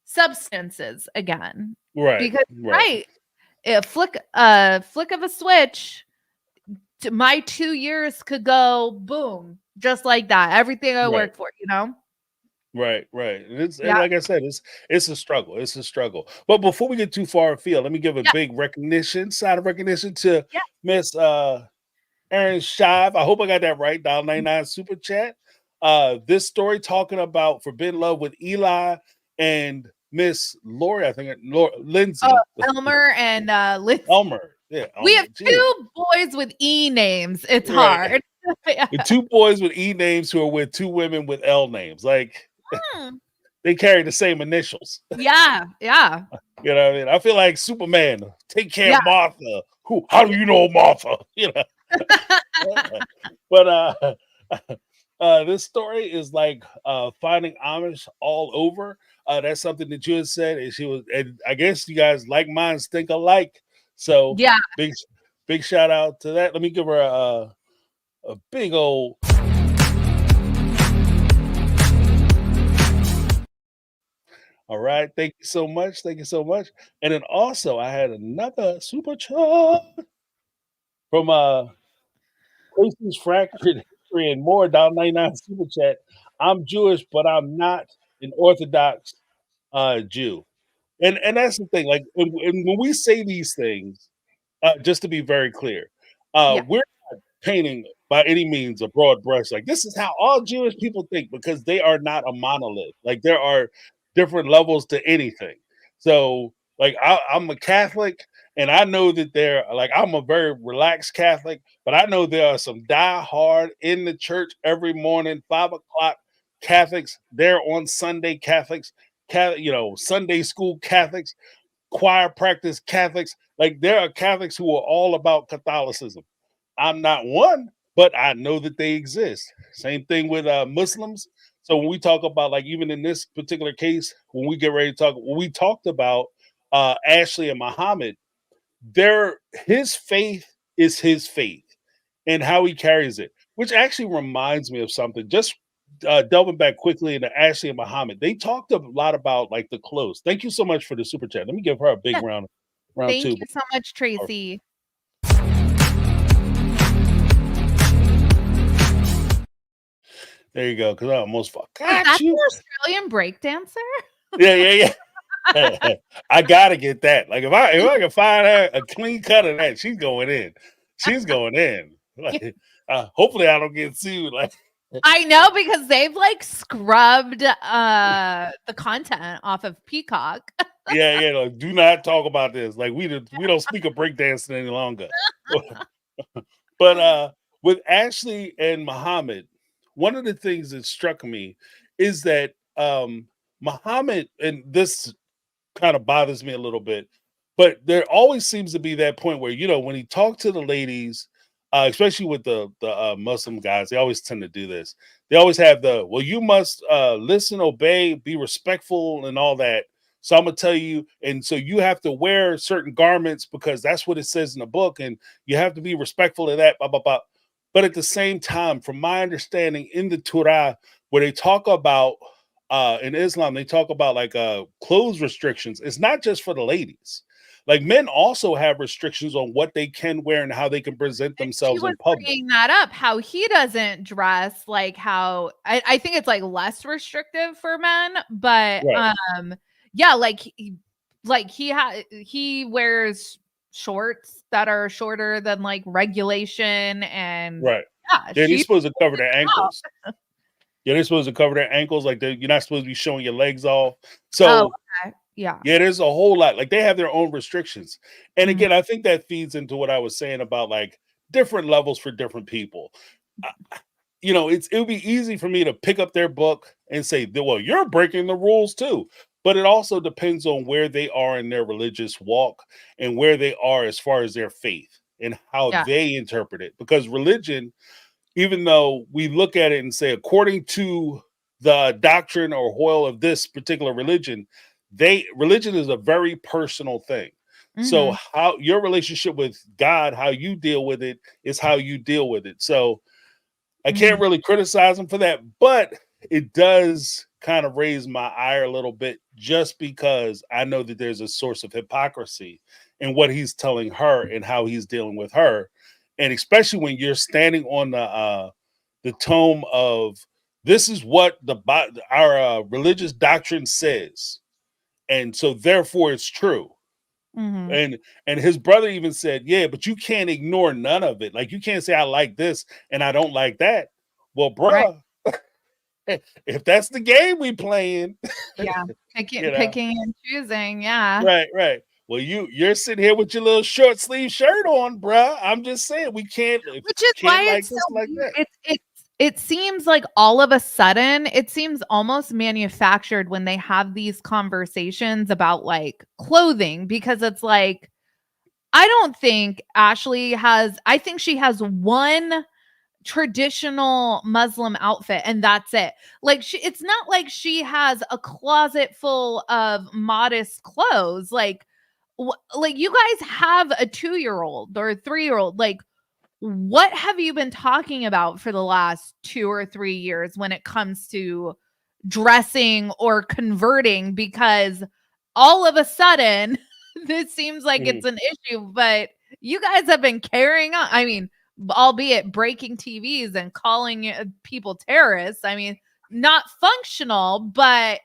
substances again? right, Because right, right, a flick of a switch, my 2 years could go boom, just like that. Everything I right. worked for. Right, right. And Yeah, like I said, it's a struggle. It's a struggle. But before we get too far afield, let me give a yeah, big sign of recognition to yeah. Miss Aaron Shive. I hope I got that right. $1.99 super chat. This story talking about forbidden love with Eli and Miss Lori, I think Oh, Lindsay. Elmer and Liz. Elmer. Yeah, We Elmer. have Gee. 2 boys with E names. It's Right. hard. Yeah. The two boys with E names who are with two women with L names. Like Hmm. they carry the same initials. Yeah, yeah, You know what I mean? I feel like Superman. Take care yeah. of Martha. Who? How do you know Martha? You know. But this story is like finding Amish all over. That's something that you had said, and she was, and I guess you guys like minds think alike. So Yeah. big shout out to that. Let me give her a big old. All right, thank you so much. Thank you so much. And then also, I had another super chat from Casey's Fractured History and More, $1.99 super chat. I'm Jewish, but I'm not an Orthodox Jew. And that's the thing. Like and when we say these things, just to be very clear, Yeah. we're not painting by any means a broad brush. Like this is how all Jewish people think, because they are not a monolith. Like there are different levels to anything. So like I'm a Catholic, and I know that I'm a very relaxed Catholic, but I know there are some die hard in the church every morning, 5 o'clock Catholics. They're on Sunday Catholics, Sunday school Catholics, choir practice Catholics. Like there are Catholics who are all about Catholicism. I'm not one, but I know that they exist. Same thing with Muslims. So when we talk about, like, even in this particular case, when we get ready to talk, when we talked about Ashley and Muhammad, his faith is his faith and how he carries it, which actually reminds me of something. Just delving back quickly into Ashley and Muhammad, they talked a lot about like the clothes. Thank you so much for the super chat. Let me give her a big Yeah. round Thank two. you so much, Tracy. There you go, because I almost Was forgot that you. the Australian breakdancer? Yeah, yeah, yeah. I gotta get that. Like if I can find her a clean cut of that, she's going in. She's going in. Like, hopefully I don't get sued. Like, I know, because they've like scrubbed the content off of Peacock. yeah, yeah. Like, do not talk about this. Like we don't speak of breakdancing any longer. But with Ashley and Muhammad, one of the things that struck me is that Muhammad, and this kind of bothers me a little bit. But there always seems to be that point where, when he talked to the ladies, especially with the Muslim guys, they always tend to do this. They always have well, you must listen, obey, be respectful, and all that. So I'm gonna tell you, and so you have to wear certain garments because that's what it says in the book, and you have to be respectful of that. Blah blah blah. But at the same time, from my understanding in the Torah, where they talk about in Islam, they talk about like clothes restrictions. It's not just for the ladies. Like men also have restrictions on what they can wear and how they can present And she themselves was in public. bringing that up, how he doesn't dress like how I think it's like less restrictive for men, but Right. yeah, he wears shorts that are shorter than like regulation, and Right. yeah, Yeah, they're she supposed to cover their out. ankles. Yeah, they're supposed to cover their ankles. Like you're not supposed to be showing your legs off. Oh, So okay. Yeah. yeah, there's a whole lot. Like they have their own restrictions. And Mhm. again, I think that feeds into what I was saying about like different levels for different people. It would be easy for me to pick up their book and say, well, you're breaking the rules too. But it also depends on where they are in their religious walk and where they are as far as their faith and how Yeah. they interpret it. Because religion, even though we look at it and say, according to the doctrine or oil of this particular religion, religion is a very personal thing. So Mhm. how your relationship with God, how you deal with it is how you deal with it. So I Mhm. can't really criticize him for that, but it does kind of raise my ire a little bit just because I know that there's a source of hypocrisy in what he's telling her and how he's dealing with her. And especially when you're standing on the tome of this is what our religious doctrine says, and so therefore it's true. Mhm. And his brother even said, "Yeah, but you can't ignore none of it. Like you can't say I like this and I don't like that." Well, Right. bruh, if that's the game we playing, Yeah. you know, Picking and choosing. Yeah. right, right. Well, you're sitting here with your little short sleeve shirt on, bruh. I'm just saying we can't if Which is can't why like it's this, so like weird. that. It seems like all of a sudden, it seems almost manufactured when they have these conversations about like clothing, because it's like I think she has one traditional Muslim outfit and that's it. Like it's not like she has a closet full of modest clothes. Like you guys have a 2-year-old or a 3-year-old. Like what have you been talking about for the last 2 or 3 years when it comes to dressing or converting? Because all of a sudden, this seems like Mhm. it's an issue, but you guys have been carrying on. I mean, albeit breaking TVs and calling people terrorists. I mean, not functional, but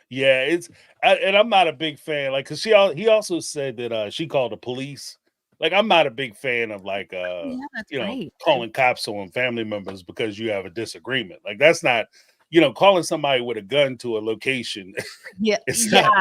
Yeah, and I'm not a big fan. Like, cause he also said that she called the police. Like, I'm not a big fan of like yeah, that's right. calling cops on family members because you have a disagreement. Like, that's not calling somebody with a gun to a location. Yeah, It's not.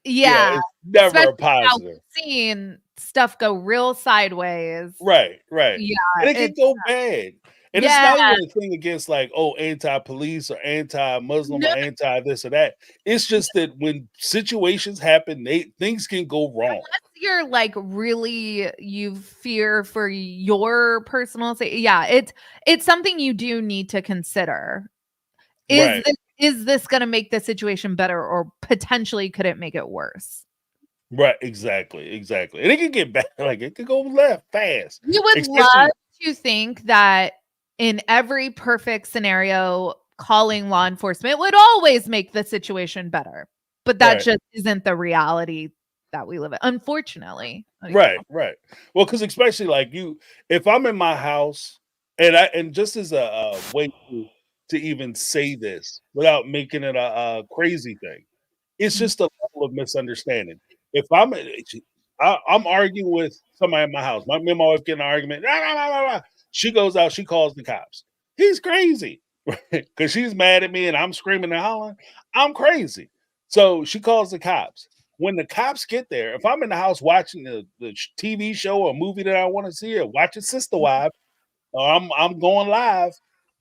yeah, yeah. It's never a Especially now positive. we've seen stuff go real sideways. Right, right. Yeah, And it can it's go bad. And it's yeah. not even a thing against like, oh, anti-police or anti-Muslim No, or anti this or that. It's just that when situations happen, things can go wrong. unless you're like really you fear for your personal safety. Yeah, it's something you do need to consider. Right, Is this going to make the situation better, or potentially could it make it worse? right, exactly, exactly. And it can get bad, like it could go left fast. You would love Especially to think that in every perfect scenario, calling law enforcement would always make the situation better. But that right, just isn't the reality that we live in, unfortunately. right, right. Well, because especially like if I'm in my house and just as a way to even say this without making it a crazy thing. It's Mhm. just a level of misunderstanding. If I'm arguing with somebody in my house, me and my wife get in an argument, "Rah, rah, rah, rah, rah." She goes out, she calls the cops. He's crazy because she's mad at me and I'm screaming and hollering. I'm crazy. So she calls the cops. When the cops get there, if I'm in the house watching the TV show or movie that I want to see or watching Sister Mhm. Wives, or I'm going live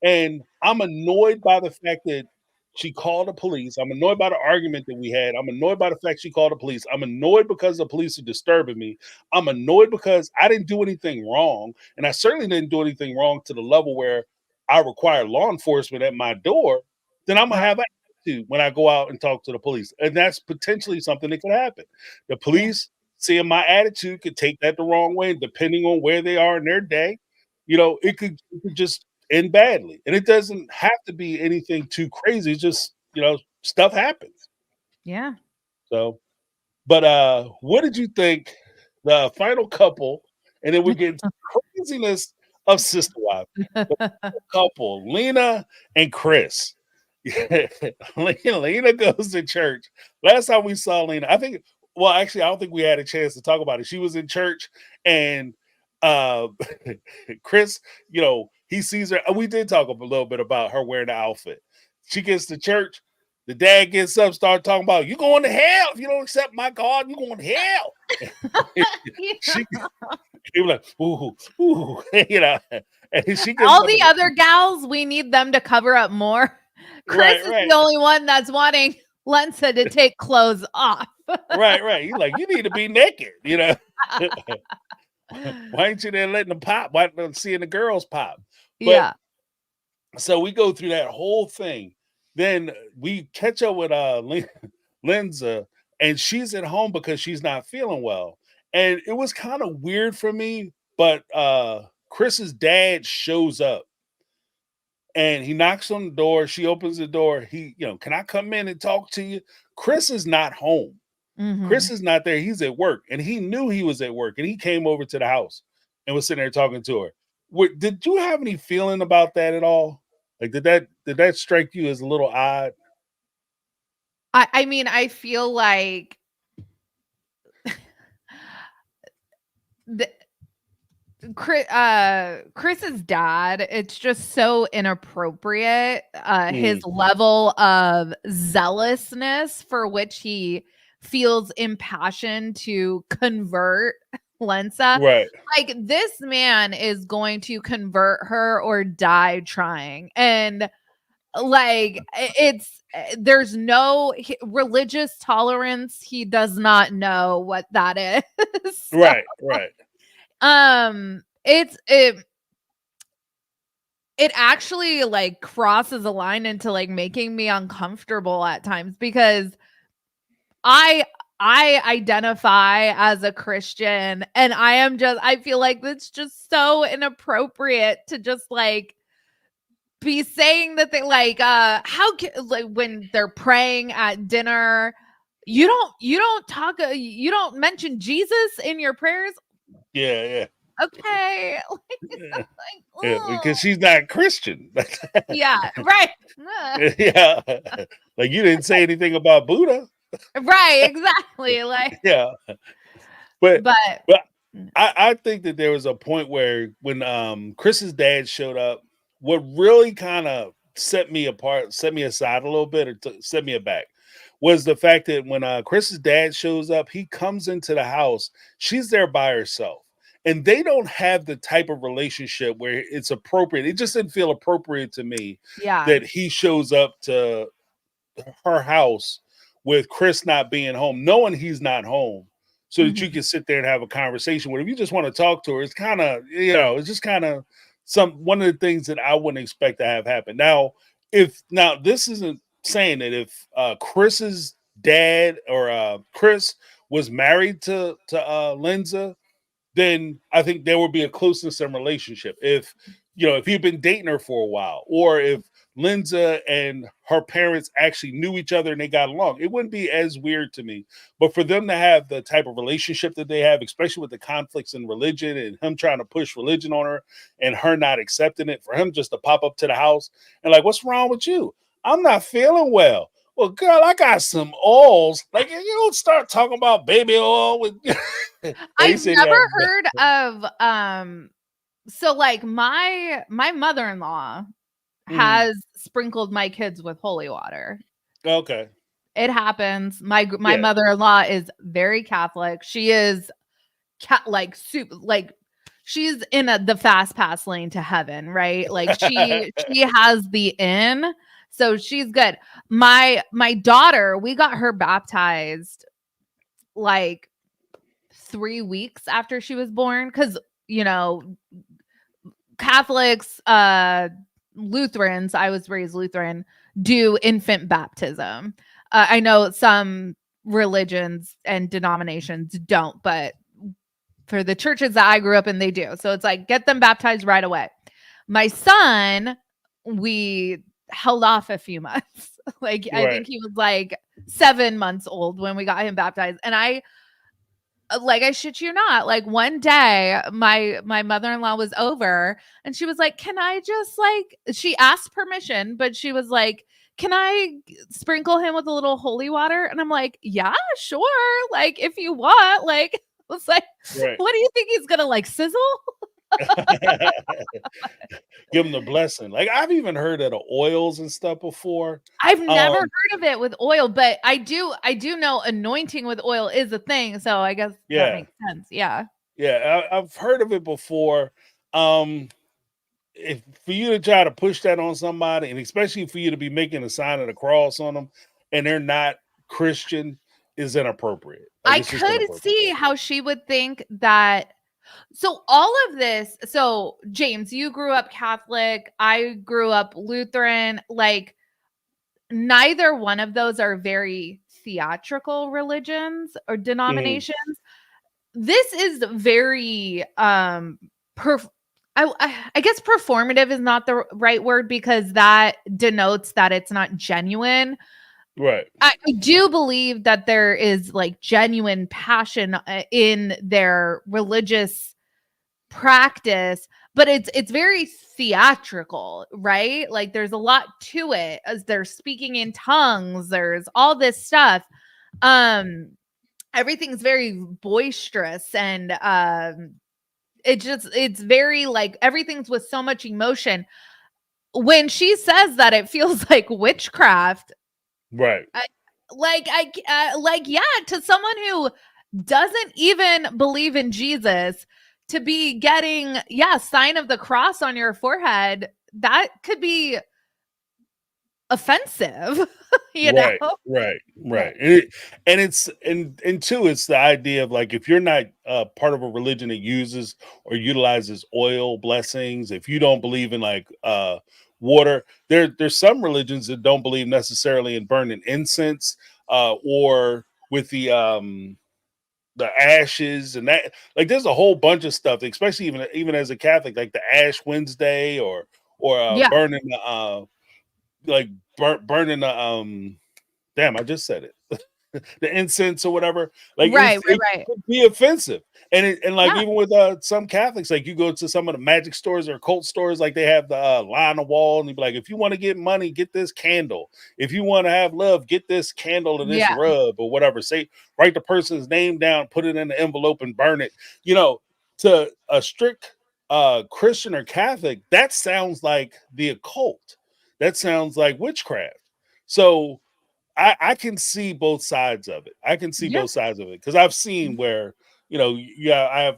and I'm annoyed by the fact that she called the police. I'm annoyed by the argument that we had. I'm annoyed by the fact she called the police. I'm annoyed because the police are disturbing me. I'm annoyed because I didn't do anything wrong. And I certainly didn't do anything wrong to the level where I require law enforcement at my door. Then I'm going to Right. have an attitude when I go out and talk to the police. And that's potentially something that could happen. The Yeah. police, seeing my attitude, could take that the wrong way, depending on where they are in their day. It could just end badly. And it doesn't have to be anything too crazy. It's just, stuff happens. Yeah. So, but what did you think the final couple, and then we're getting to the craziness of Sister Wives. The couple, Lena and Chris. Yeah, Lena goes to church. Last time we saw Lena, actually, I don't think we had a chance to talk about it. She was in church and uh Chris, he sees her. We did talk a little bit about her wearing the outfit. She gets to church. The dad gets up, start talking about you going to hell if you don't accept my God. You going to hell. she, he was like, ooh, ooh, and she gets All up the and, other gals, we need them to cover up more. Chris is right, the only one that's wanting Lensa to take clothes off. right. He's like, you need to be naked, Why ain't you there letting them pop? Why not seeing the girls pop? But Yeah. so we go through that whole thing. Then we catch up with Lindsay, and she's at home because she's not feeling well. And it was kind of weird for me, but Chris's dad shows up and he knocks on the door. She opens the door. Can I come in and talk to you? Chris is not home. Chris Mhm. is not there. He's at work, and he knew he was at work, and he came over to the house and was sitting there talking to her. Did you have any feeling about that at all? Like, did that strike you as a little odd? I mean, I feel like the Chris's dad, it's just so inappropriate. His Mm, level of zealousness for which he feels impassioned to convert Lensa. right, Like, this man is going to convert her or die trying. And like, there's no religious tolerance. He does not know what that is. So, right. it actually like crosses a line into like making me uncomfortable at times because I I identify as a Christian and I feel like it's just so inappropriate to just like be saying that they like like when they're praying at dinner, you don't mention Jesus in your prayers. Yeah, Okay. yeah, Like, yeah. oh. Because she's not Christian. Yeah, right. Yeah, like you didn't say anything about Buddha. Right, exactly. Like, Yeah, but but but I think that there was a point where when Chris's dad showed up, what really kind of set me apart, set me aside a little bit, or set me aback, was the fact that when Chris's dad shows up, he comes into the house. She's there by herself, and they don't have the type of relationship where it's appropriate. It just didn't feel appropriate to me yeah. that he shows up to her house with Chris not being home, knowing he's not home, so that you Mhm. can sit there and have a conversation with him. If you just want to talk to her, it's kind of, it's just kind of one of the things that I wouldn't expect to have happen. Now this isn't saying that if Chris's dad or Chris was married to Lindsay, then I think there would be a closeness in relationship. If he'd been dating her for a while, or if Lindsay and her parents actually knew each other and they got along, it wouldn't be as weird to me. But for them to have the type of relationship that they have, especially with the conflicts in religion and him trying to push religion on her and her not accepting it, for him just to pop up to the house and like, what's wrong with you? I'm not feeling well. Well, girl, I got some oils. Like, you don't start talking about baby oil with. He I've said, yeah, never heard of so like my mother-in-law mhm. has sprinkled my kids with holy water. Okay. It happens. My Yeah. mother-in-law is very Catholic. She is like super like she's in the fast pass lane to heaven, right? Like she has the in. So she's good. My daughter, we got her baptized like 3 weeks after she was born, because Catholics, Lutherans, I was raised Lutheran, do infant baptism. I know some religions and denominations don't, but for the churches that I grew up in, they do. So it's like, get them baptized right away. My son, we held off a few months. Like, I think he was like 7 months old when we got him baptized. And I shit you not, like one day my mother-in-law was over and she was like, can I just she asked permission, but she was like, can I sprinkle him with a little holy water? And I'm like, yeah, sure. Like, if you want, I was like, what do you think he's gonna sizzle? Give him the blessing. Like, I've even heard of the oils and stuff before. I've never heard of it with oil, but I do know anointing with oil is a thing. So I guess that makes sense. Yeah. Yeah, I've heard of it before. If for you to try to push that on somebody, and especially for you to be making a sign of the cross on them, and they're not Christian, is inappropriate. I could see how she would think that. So all of this, so James, you grew up Catholic, I grew up Lutheran, neither one of those are very theatrical religions or denominations. This is very I guess performative is not the right word, because that denotes that it's not genuine. Right. I do believe that there is genuine passion in their religious practice, but it's very theatrical, right? There's a lot to it, as they're speaking in tongues, there's all this stuff. Everything's very boisterous, and it's very everything's with so much emotion. When she says that it feels like witchcraft, right? Yeah, to someone who doesn't even believe in Jesus, to be getting sign of the cross on your forehead, that could be offensive. Right. And two, it's the idea of if you're not part of a religion that uses or utilizes oil blessings, if you don't believe in water, there's some religions that don't believe necessarily in burning incense or with the ashes, and that there's a whole bunch of stuff, especially even as a Catholic, like the Ash Wednesday or burning the burning the damn, I just said it. The incense or whatever. It could be offensive. And even with some Catholics, you go to some of the magic stores or cult stores, they have the line on the wall, and you be like, if you want to get money, get this candle. If you want to have love, get this candle or this rub or whatever. Say, write the person's name down, put it in the envelope and burn it. To a strict Christian or Catholic, that sounds like the occult. That sounds like witchcraft. So I can see both sides of it. Both sides of it, because I've seen where I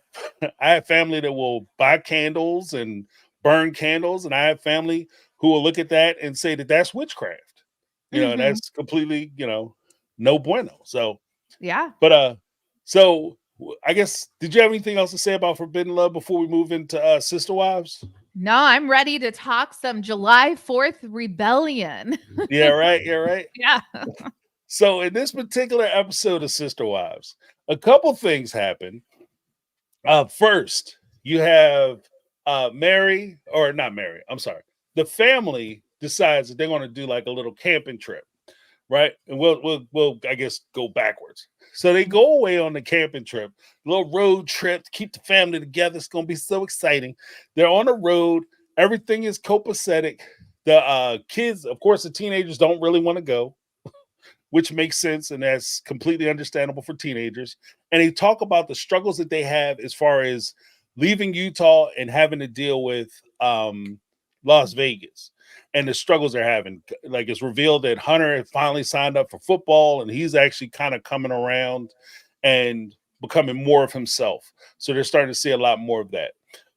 have family that will buy candles and burn candles, and I have family who will look at that and say that that's witchcraft. And that's completely no bueno. So but so I guess, did you have anything else to say about forbidden love before we move into Sister Wives? No, I'm ready to talk some July 4th rebellion. Yeah, right. You're right. Yeah. So in this particular episode of Sister Wives, a couple things happen. First, you have Mary, or not Mary, I'm sorry. The family decides that they're going to do a little camping trip, right? And we'll I guess go backwards. So they go away on the camping trip, little road trip to keep the family together. It's going to be so exciting. They're on the road. Everything is copacetic. The kids, of course, the teenagers don't really want to go, which makes sense, and that's completely understandable for teenagers. And they talk about the struggles that they have as far as leaving Utah and having to deal with Las Vegas and the struggles they're having. It's revealed that Hunter had finally signed up for football, and he's actually kind of coming around and becoming more of himself. So they're starting to see a lot more of that.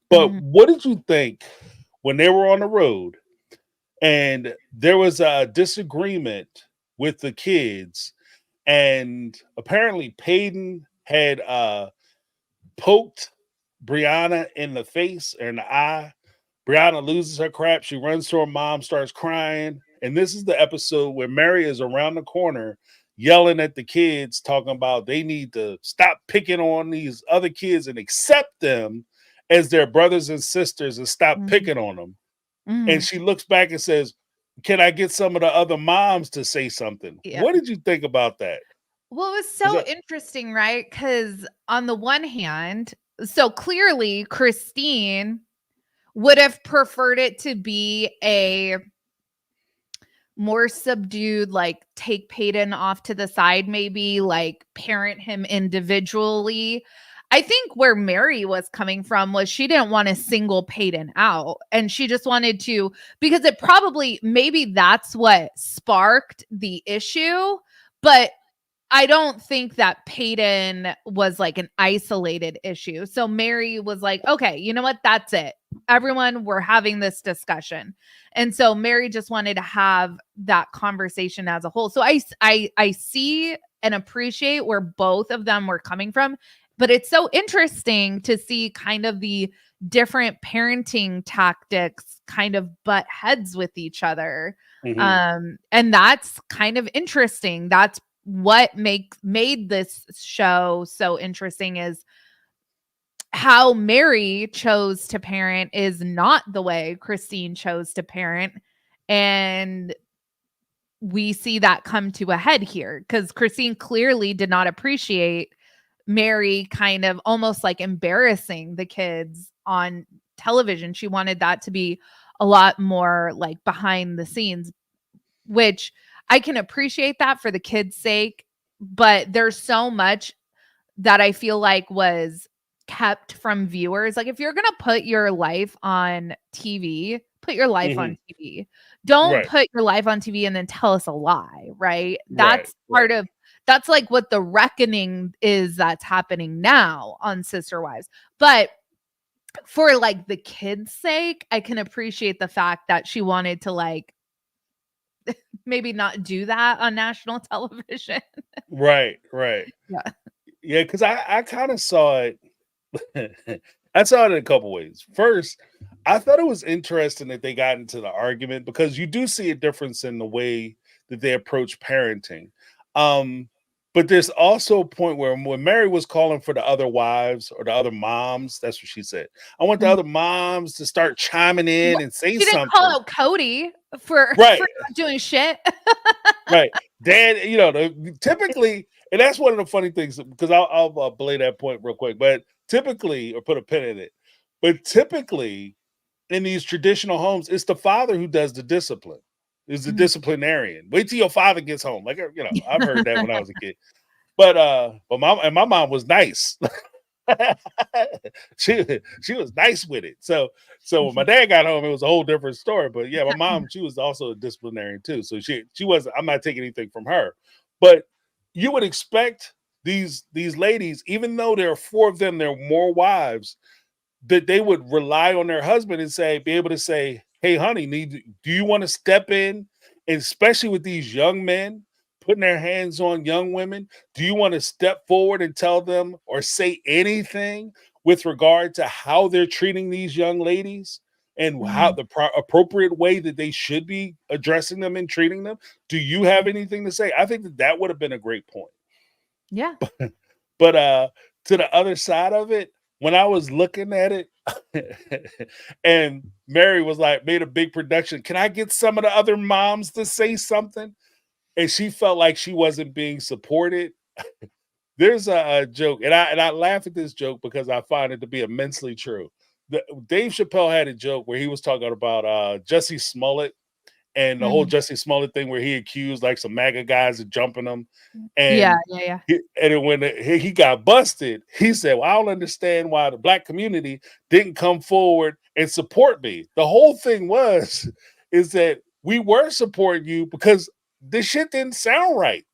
But what did you think when they were on the road and there was a disagreement with the kids, and apparently Peyton had poked Brianna in the face or in the eye. Brianna loses her crap. She runs to her mom, starts crying. And this is the episode where Mary is around the corner yelling at the kids, talking about they need to stop picking on these other kids and accept them as their brothers and sisters and stop Mhm. picking on them. And Mhm. she looks back and says, "Can I get some of the other moms to say something?" Yeah. What did you think about that? Well, it was Is so that interesting, right? Because on the one hand, so clearly Christine would have preferred it to be a more subdued, like take Peyton off to the side, maybe like parent him individually. I think where Mary was coming from was she didn't want to single Peyton out. And she just wanted to, because it probably, maybe that's what sparked the issue. But I don't think that Peyton was like an isolated issue. So Mary was like, okay, you know what? That's it. Everyone, we're having this discussion. And so Mary just wanted to have that conversation as a whole. So I see and appreciate where both of them were coming from, but it's so interesting to see kind of the different parenting tactics kind of butt heads with each other. Mhm. And that's kind of interesting. That's what made this show so interesting, is how Mary chose to parent is not the way Christine chose to parent. And we see that come to a head here because Christine clearly did not appreciate Mary kind of almost like embarrassing the kids on television. She wanted that to be a lot more like behind the scenes, which I can appreciate that for the kids' sake. But there's so much that I feel like was kept from viewers. Like if you're going to put your life on TV, put your life on Mhm. TV. Don't Right. put your life on TV and then tell us a lie, right? Right. That's part Right. of that's like what the reckoning is that's happening now on Sister Wives. But for like the kids' sake, I can appreciate the fact that she wanted to like maybe not do that on national television. Right. Right. Yeah. Yeah, because I kind of saw it. I saw it in a couple ways. First, I thought it was interesting that they got into the argument because you do see a difference in the way that they approach parenting. Um, but there's also a point where when Mary was calling for the other wives or the other moms, that's what she said. I want the Mhm. other moms to start chiming in What and say she didn't call something. out Cody for Right. not doing shit. Right. Dad, typically, and that's one of the funny things because I'll belay that point real quick, but typically, or put a pin in it, but typically in these traditional homes, it's the father who does the discipline, is the Mhm. disciplinarian. Wait till your father gets home. Like, I've heard that when I was a kid. But my mom was nice. she was nice with it. So when my dad got home, it was a whole different story. But yeah, my mom, she was also a disciplinarian too. So she wasn't. I'm not taking anything from her, but you would expect these ladies, even though there are four of them, there are more wives, that they would rely on their husband and be able to say, "Hey, honey, do you want to step in?" And especially with these young men putting their hands on young women, do you want to step forward and tell them or say anything with regard to how they're treating these young ladies and how Mhm. the appropriate way that they should be addressing them and treating them? Do you have anything to say? I think that would have been a great point. Yeah. But to the other side of it, when I was looking at it, and Mary was like, made a big production. Can I get some of the other moms to say something? And she felt like she wasn't being supported. There's a joke, and I laugh at this joke because I find it to be immensely true. Dave Chappelle had a joke where he was talking about Jussie Smollett and the whole Mhm. Jussie Smollett thing where he accused like some MAGA guys of jumping him. Yeah, And yeah, yeah. when he got busted, he said, "Well, I don't understand why the black community didn't come forward and support me." The whole thing was is that we were supporting you because this shit didn't sound right.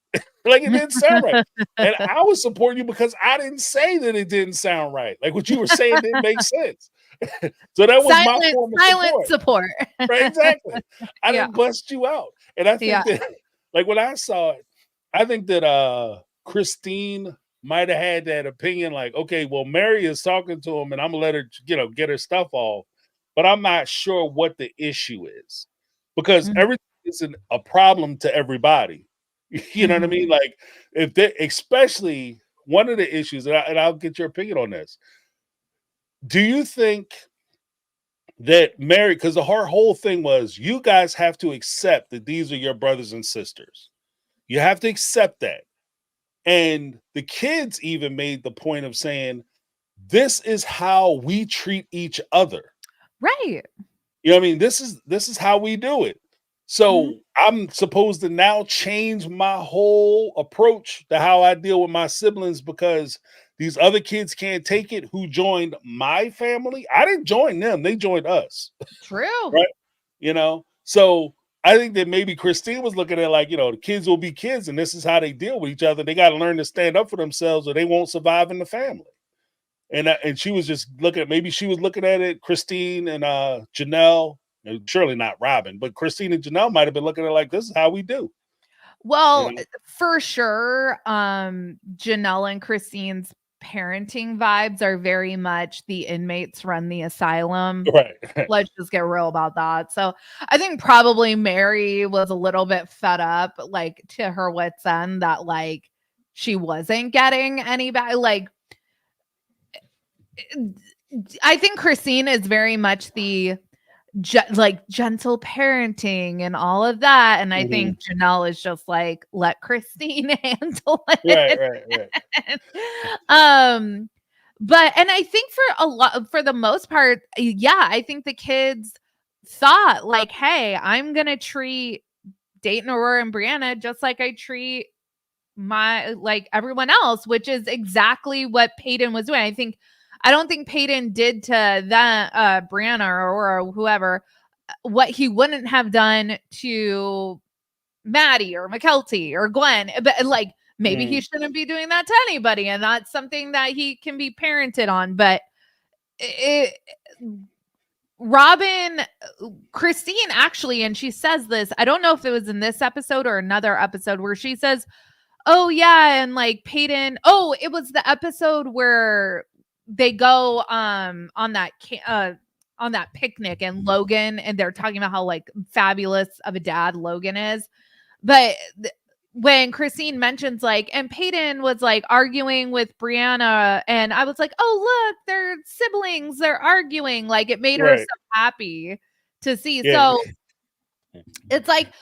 Like it didn't sound right. And I was supporting you because I didn't say that it didn't sound right. Like what you were saying didn't make sense. So that was my Silent, form of silent support. support. Right, exactly. I Yeah. didn't bust you out. And I Yeah. think that like when I saw it, I think that Christine might have had that opinion, like, okay, well, Mary is talking to him and I'm gonna let her, get her stuff off. But I'm not sure what the issue is. Because Mhm. everything isn't a problem to everybody. You know what I Mhm. mean? Like if they especially one of the issues, and I'll get your opinion on this. Do you think that Mary, because her whole thing was, you guys have to accept that these are your brothers and sisters. You have to accept that. And the kids even made the point of saying, this is how we treat each other. Right. You know what I mean? This is how we do it. Mhm. So I'm supposed to now change my whole approach to how I deal with my siblings because these other kids can't take it who joined my family. I didn't join them, they joined us. True. Right? So I think that maybe Christine was looking at like, the kids will be kids and this is how they deal with each other. They got to learn to stand up for themselves or they won't survive in the family. And she was just maybe she was looking at it, Christine and Janelle, surely not Robin, but Christine and Janelle might have been looking at it like, this is how we do. You Well, know? for sure, Janelle and Christine's parenting vibes are very much the inmates run the asylum. Right. Let's just get real about that. So I think probably Mary was a little bit fed up, like to her wits end that like she wasn't getting any back. Like I think Christine is very much the like gentle parenting and all of that. And I Mhm. think Janelle is just like, let Christine handle Right, it. right, right. um, but and I think for the most part, yeah, I think the kids thought like, hey, I'm gonna treat Dayton, Aurora, and Brianna just like I treat like everyone else, which is exactly what Peyton was doing. I don't think Peyton did to that Brianna or whoever what he wouldn't have done to Maddie or McKelty or Gwen. But like maybe he shouldn't be doing that to anybody, and that's something that he can be parented on. But it, Robin, Christine actually, and she says this. I don't know if it was in this episode or another episode where she says, oh yeah, and like Peyton. Oh, it was the episode where they go on that picnic and Logan and they're talking about how like fabulous of a dad Logan is. But when Christine mentions like, and Peyton was like arguing with Brianna, and I was like, oh look, they're siblings, they're arguing. Like it made her so Right. happy to see. Yeah. So it's like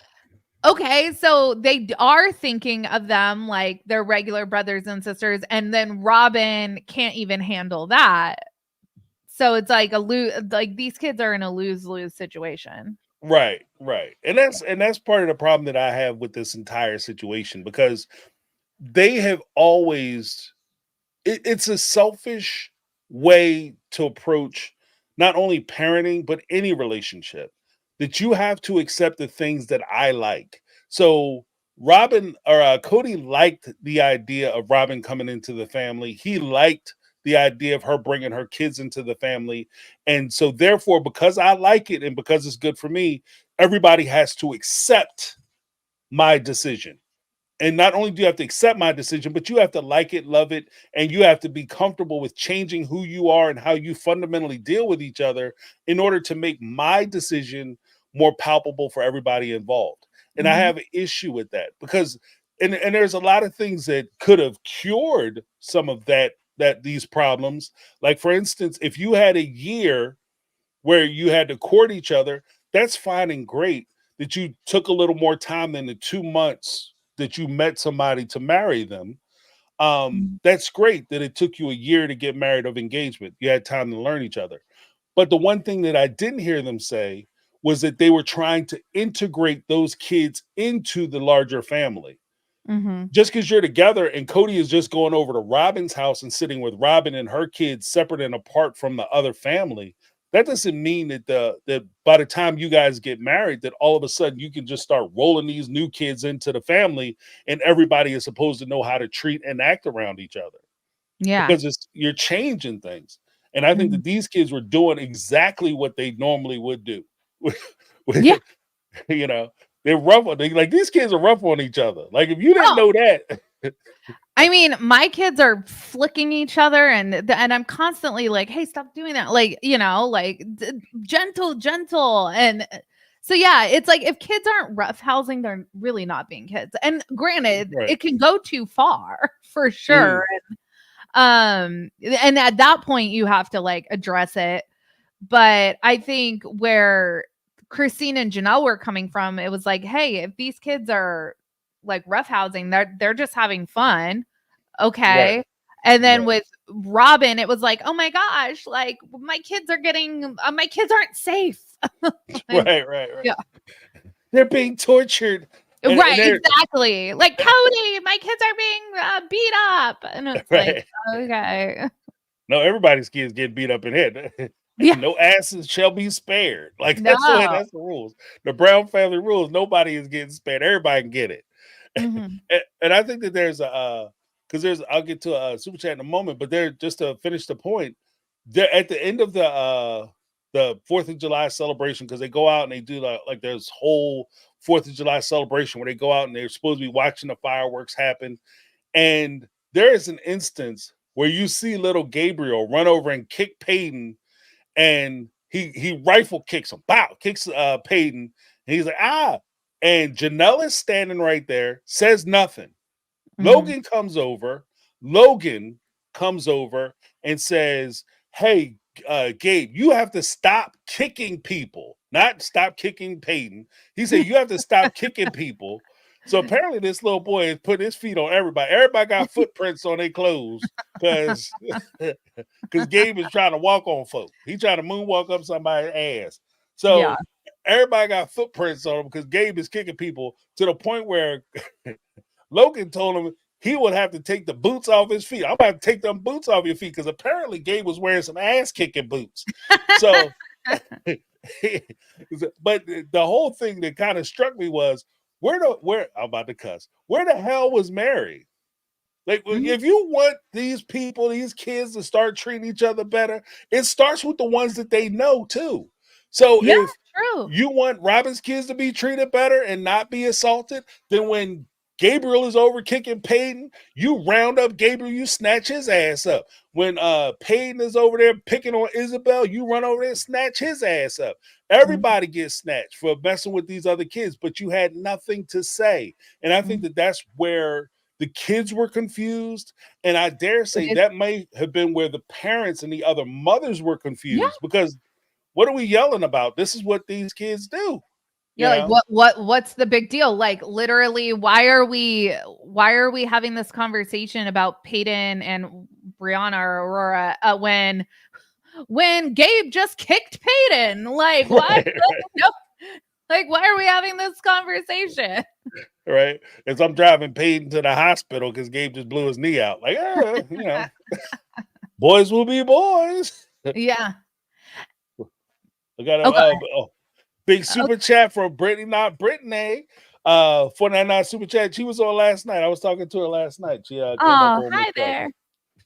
okay, so they are thinking of them like their regular brothers and sisters, and then Robin can't even handle that. So it's like like these kids are in a lose-lose situation. Right, right. And that's part of the problem that I have with this entire situation because they have always it's a selfish way to approach not only parenting but any relationship that you have to accept the things that I like. So Robin or Cody liked the idea of Robin coming into the family. He liked the idea of her bringing her kids into the family. And so therefore because I like it and because it's good for me, everybody has to accept my decision. And not only do you have to accept my decision, but you have to like it, love it, and you have to be comfortable with changing who you are and how you fundamentally deal with each other in order to make my decision more palpable for everybody involved. And I Mhm. have an issue with that because and there's a lot of things that could have cured some of these problems. Like for instance, if you had a year where you had to court each other, that's fine and great that you took a little more time than the 2 months that you met somebody to marry them. Mhm. That's great that it took you a year to get married of engagement. You had time to learn each other. But the one thing that I didn't hear them say was that they were trying to integrate those kids into the larger family. Mhm. Just because you're together and Cody is just going over to Robin's house and sitting with Robin and her kids separate and apart from the other family, that doesn't mean that by the time you guys get married, that all of a sudden you can just start rolling these new kids into the family and everybody is supposed to know how to treat and act around each other Yeah. because you're changing things. And I think Mhm. that these kids were doing exactly what they normally would do. Yeah. You know, they're rough on like these kids are rough on each other. Like if you didn't Oh, know that, I mean, my kids are flicking each other, and I'm constantly like, "Hey, stop doing that!" Like, like gentle, gentle, and so yeah, it's like if kids aren't roughhousing, they're really not being kids. And granted, right? it can go too far for Mhm. sure. And at that point, you have to like address it. But I think where Christine and Janelle were coming from, it was like, hey, if these kids are like roughhousing, they're just having fun. Right, Okay. And then right, with Robin, it was like, oh my gosh, like my kids aren't safe. And right, right, right. yeah, They're being tortured, and right, they're exactly. Like Cody, my kids are being beat up. And it's like, right. okay. No, everybody's kids get beat up in head. Yeah. No asses shall be spared. Like that's the way. No. That's the rules. The Brown family rules. Nobody is getting spared. Everybody can get it. Hmm. And I think that there's a because there's I'll get to a super chat in a moment, but there just to finish the point, they're at the end of the 4th of July celebration because they go out and they do like there's whole 4th of July celebration where they go out and they're supposed to be watching the fireworks happen. And there is an instance where you see little Gabriel run over and kick Peyton, and he rifle kicks him, bow, kicks Peyton, and he's like, ah. And Janelle is standing right there, says nothing. Hmm. Logan comes over. Logan comes over and says, "Hey, Gabe, you have to stop kicking people, not stop kicking Peyton." He said, "You have to stop kicking people." So apparently, this little boy is putting his feet on everybody. Everybody got footprints on their clothes because Gabe is trying to walk on folk. He trying to moonwalk up somebody's ass. Yeah. So everybody got footprints on him because Gabe is kicking people to the point where Logan told him he would have to take the boots off his feet. I'm about to take them boots off your feet because apparently Gabe was wearing some ass kicking boots. So, but the whole thing that kind of struck me was where I'm about to cuss. Where the hell was Mary? Like, Mhm. if you want these people, these kids to start treating each other better, it starts with the ones that they know too. So Yeah, if true. you want Robin's kids to be treated better and not be assaulted, then when Gabriel is over kicking Peyton, you round up Gabriel, you snatch his ass up. When Peyton is over there picking on Isabel, you run over there and snatch his ass up. Mhm, Everybody gets snatched for messing with these other kids, but you had nothing to say. And I think mhm. that that's where the kids were confused. And I dare It say is. that may have been where the parents and the other mothers were Yeah. confused because what are we yelling about? This is what these kids do, you Yeah, like know? what's the big deal? Like literally, why are we having this conversation about Peyton and Brianna or Aurora when Gabe just kicked Peyton? Like what? Right, No, like why are we having this conversation? right. As I'm driving Peyton to the hospital because Gabe just blew his knee out. Like, boys will be boys. Yeah. I got a Okay. big super chat from Brittany, not Brittany. 499 super chat. She was on last night. I was talking to her last night. She came up Oh, on me. hi So there.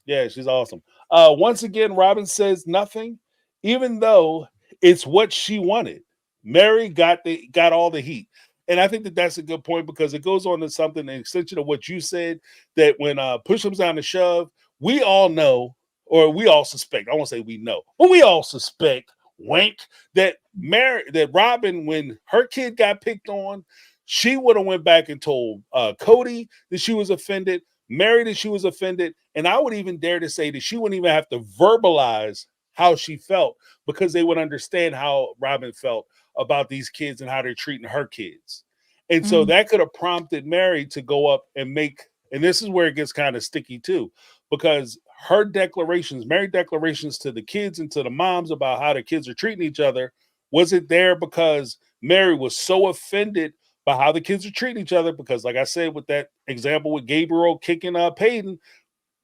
yeah, she's awesome. Once again, Robin says nothing, even though it's what she wanted. Mary got all the heat, and I think that that's a good point because it goes on to something an extension of what you said that when push comes down to shove, we all know, or we all suspect. I won't say we know, but we all suspect. Wink that Robin, when her kid got picked on, she would have went back and told Cody that she was offended, Mary that she was offended, and I would even dare to say that she wouldn't even have to verbalize how she felt because they would understand how Robin felt about these kids and how they're treating her kids. And so Mhm. that could have prompted Mary to go up and make, and this is where it gets kind of sticky too, because Mary declarations to the kids and to the moms about how the kids are treating each other, was it there because Mary was so offended by how the kids are treating each other? Because, like I said, with that example with Gabriel kicking Peyton,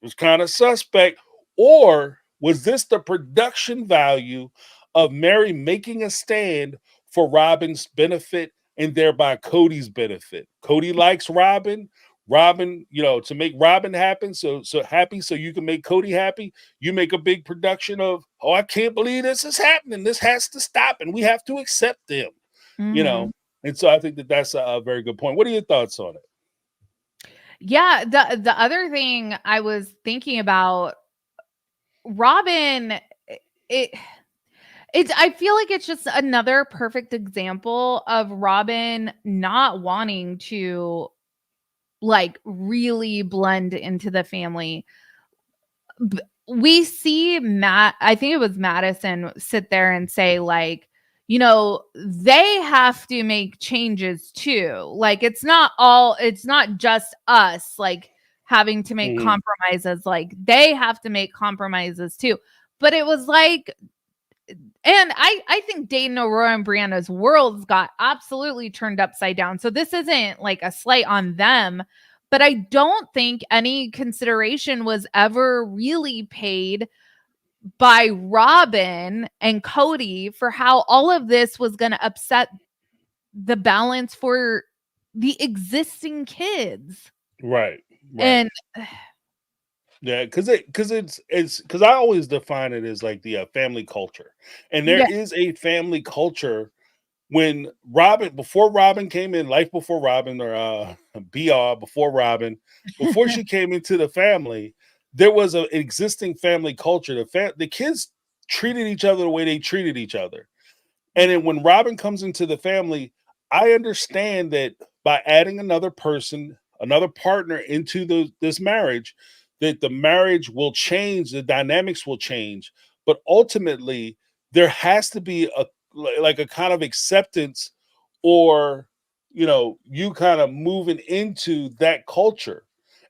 was kind of suspect. Or was this the production value of Mary making a stand for Robin's benefit and thereby Cody's benefit? Cody likes Robin. Robin, to make Robin happen, so happy, so you can make Cody happy. You make a big production of, oh, I can't believe this is happening. This has to stop, and we have to accept them. Mhm. And so I think that that's a very good point. What are your thoughts on it? Yeah, the other thing I was thinking about, Robin, it it's I feel like it's just another perfect example of Robin not wanting to like really blend into the family. We see Matt, I think it was Madison, sit there and say, like, they have to make changes too. Like, it's not just us, like, having to make compromises. Like, they have to make compromises too. But it was like, and I think Dayton, Aurora, and Brianna's worlds got absolutely turned upside down. So this isn't like a slight on them, but I don't think any consideration was ever really paid by Robin and Cody for how all of this was going to upset the balance for the existing kids. Right. And Yeah, because I always define it as like the family culture, and there yeah, is a family culture when before Robin came in, life before Robin, or BR before Robin, before she came into the family, there was an existing family culture. The kids treated each other the way they treated each other. And then when Robin comes into the family, I understand that by adding another person, another partner into this marriage, that the marriage will change, the dynamics will change. But ultimately, there has to be a kind of acceptance, or you kind of moving into that culture,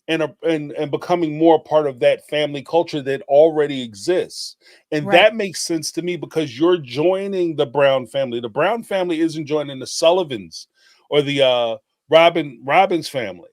and becoming more part of that family culture that already exists. And right, that makes sense to me, because you're joining the Brown family. The Brown family isn't joining the Sullivans or the Robin's family.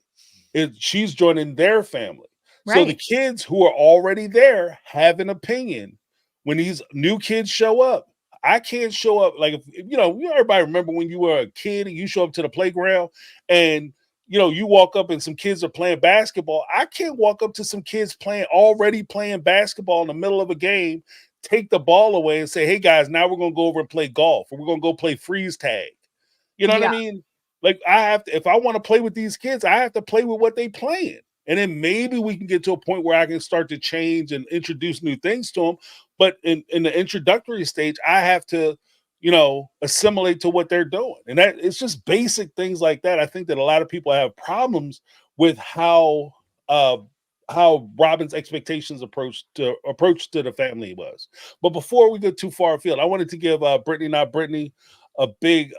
She's joining their family. So the right. kids who are already there have an opinion. When these new kids show up, I can't show up like, everybody remember when you were a kid and you show up to the playground, and you walk up and some kids are playing basketball. I can't walk up to some kids already playing basketball in the middle of a game, take the ball away and say, hey guys, now we're going to go over and play golf, or we're going to go play freeze tag. You know what I Yeah, mean? Like, I have to, if I want to play with these kids, I have to play with what they playing. And then maybe we can get to a point where I can start to change and introduce new things to them. But in the introductory stage, I have to, assimilate to what they're doing. And that it's just basic things like that. I think that a lot of people have problems with uh how Robin's expectations approach to the family was. But before we get too far afield, I wanted to give Brittany, not Brittany, a big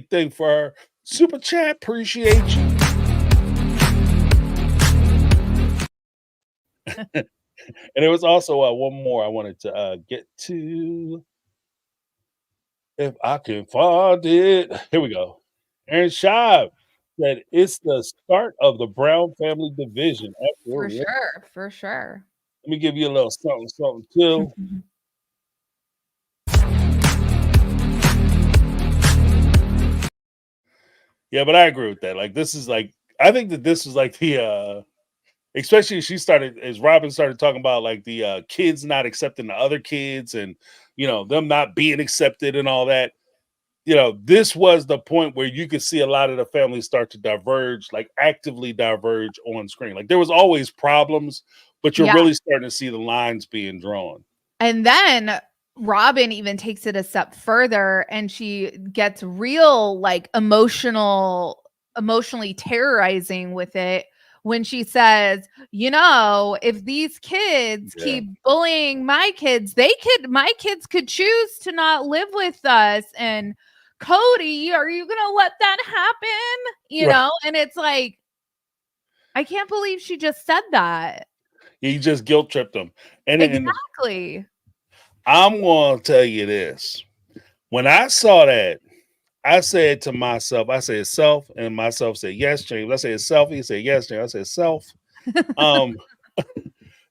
thing for her super chat. Appreciate you. And there was also one more I wanted to get to, if I can find it. Here we go. Aaron Shive said it's the start of the Brown family division. for Absolutely. sure, for sure. Let me give you a little something, something too. Yeah, but I agree with that. Like, this is like, I think that this is like the especially as Robin started talking about like the kids not accepting the other kids, and them not being accepted and all that. This was the point where you could see a lot of the families start to diverge, like actively diverge on screen. Like, there was always problems, but you're Yeah. really starting to see the lines being drawn. And then Robin even takes it a step further, and she gets real like emotionally terrorizing with it when she says, if these kids Yeah. keep bullying my kids, my kids could choose to not live with us. And Cody, are you going to let that happen? Right. And it's like, I can't believe she just said that. You just guilt tripped them. And Exactly. I'm going to tell you this. When I saw that, I said to myself, I said self, and myself said, yes, James. I said self. He said, yes, James. I said self. Um,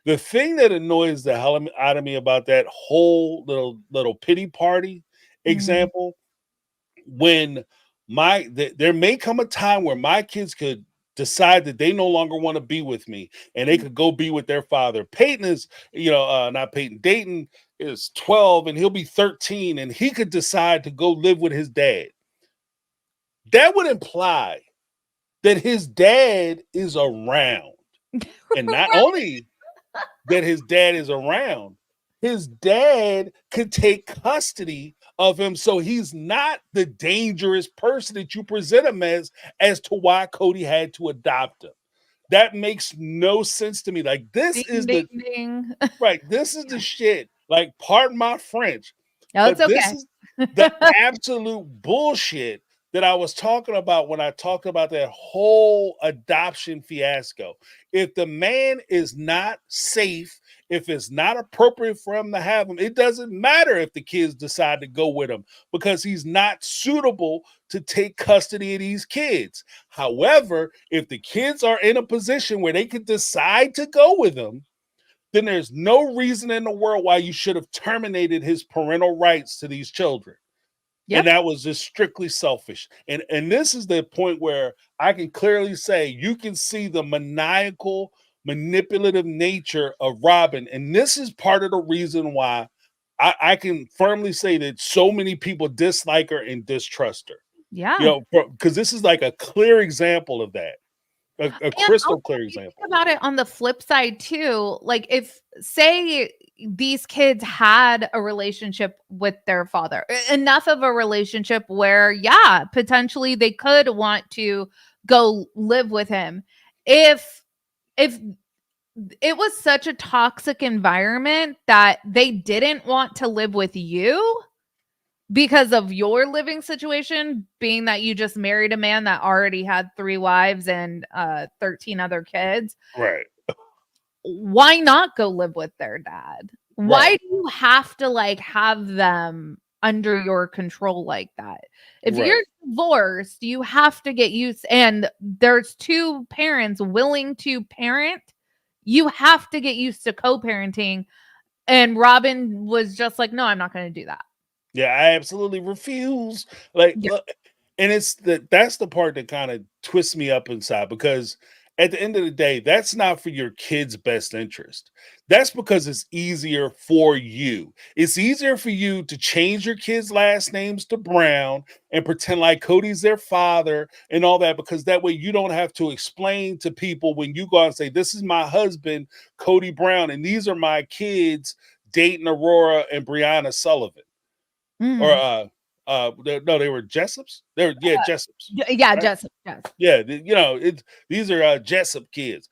the thing that annoys the hell out of me about that whole little pity party Mhm. example, when there may come a time where my kids could decide that they no longer want to be with me and they could go be with their father. Peyton is, not Peyton, Dayton is 12 and he'll be 13 and he could decide to go live with his dad. That would imply that his dad is around. And not only that his dad is around, his dad could take custody of him, so he's not the dangerous person that you present him as to why Cody had to adopt him. That makes no sense to me. Like, this is the right. This is the shit. Like, pardon my French, no, it's but okay. This is the absolute bullshit that I was talking about when I talked about that whole adoption fiasco. If the man is not safe, if it's not appropriate for him to have him, it doesn't matter if the kids decide to go with him because he's not suitable to take custody of these kids. However, if the kids are in a position where they can decide to go with him, then there's no reason in the world why you should have terminated his parental rights to these children. Yep. And that was just strictly selfish. And this is the point where I can clearly say you can see the maniacal, manipulative nature of Robin. And this is part of the reason why I can firmly say that so many people dislike her and distrust her. Yeah. Because this is like a clear example of that. A crystal clear example. Think about it on the flip side too. Like, if say these kids had a relationship with their father, enough of a relationship where, yeah, potentially they could want to go live with him. If it was such a toxic environment that they didn't want to live with you because of your living situation, being that you just married a man that already had 3 wives and 13 other kids. Right. Why not go live with their dad? Right. Why do you have to have them under your control like that? If you're divorced, you have to get used, and there's 2 parents willing to parent, you have to get used to co-parenting. And Robin was just like, no, I'm not going to do that. Yeah, I absolutely refuse. Look, and that's the part that kind of twists me up inside, because at the end of the day, that's not for your kid's best interest. That's because it's easier for you. It's easier for you to change your kids' last names to Brown and pretend like Cody's their father and all that, because that way you don't have to explain to people when you go out and say, this is my husband, Cody Brown, and these are my kids, Dayton Aurora and Brianna Sullivan. Or they were Jessups. They were Jessups. Yeah, right? Jessup. Yeah, these are Jessup kids.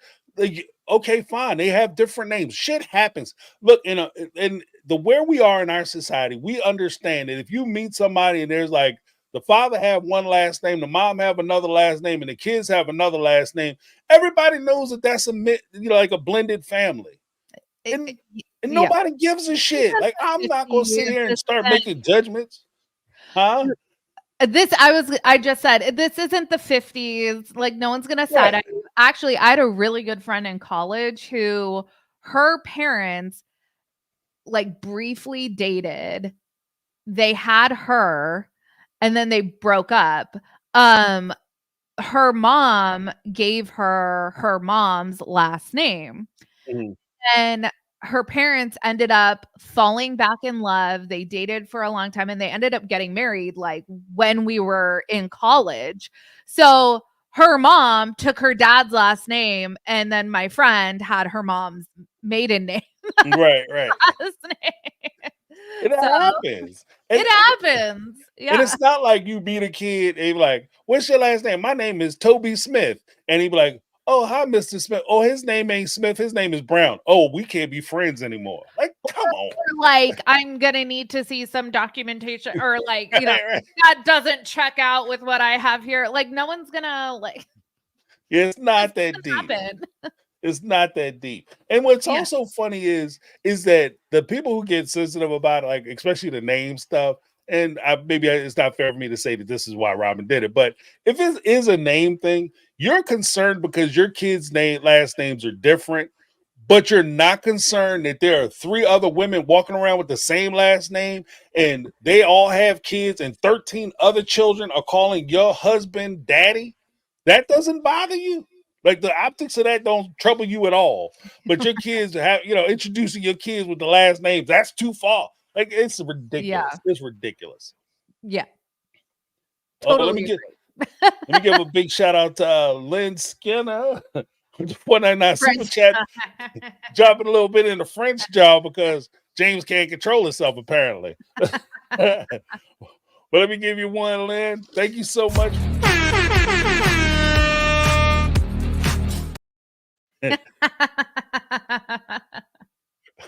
Okay, fine. They have different names. Shit happens. Look, in the where we are in our society, we understand that if you meet somebody and there's like the father have one last name, the mom have another last name, and the kids have another last name, everybody knows that that's like a blended family. And nobody gives a shit. Like, I'm not gonna sit here and start making judgments. Huh? I just said this isn't the 50s. Like, no one's gonna side eye. Actually, I had a really good friend in college who her parents briefly dated. They had her and then they broke up. Her mom gave her mom's last name. Mm-hmm. And her parents ended up falling back in love. They dated for a long time and they ended up getting married when we were in college. So her mom took her dad's last name, and then my friend had her mom's maiden name. Right. It happens. It happens. Yeah. And it's not like you beat a kid and you're like, what's your last name? My name is Toby Smith. And he'd be like, oh, hi, Mr. Smith. Oh, his name ain't Smith. His name is Brown. Oh, we can't be friends anymore. Like, come on. Or I'm going to need to see some documentation, or that doesn't check out with what I have here. No one's going to It's not that deep. It's not that deep. And what's also funny is that the people who get sensitive about it, especially the name stuff, and maybe it's not fair for me to say that this is why Robin did it, but if it is a name thing, you're concerned because your kids' last names are different. but you're not concerned that there are 3 other women walking around with the same last name and they all have kids and 13 other children are calling your husband daddy, that doesn't bother you. Like the optics of that don't trouble you at all. But your kids have, introducing your kids with the last names, that's too far. Like it's ridiculous. Yeah. It's ridiculous. Yeah. Let Totally me agree. let me give a big shout out to Lynn Skinner, 499 super French. chat, dropping a little bit in the French jar because James can't control himself apparently. But let me give you one, Lynn. Thank you so much.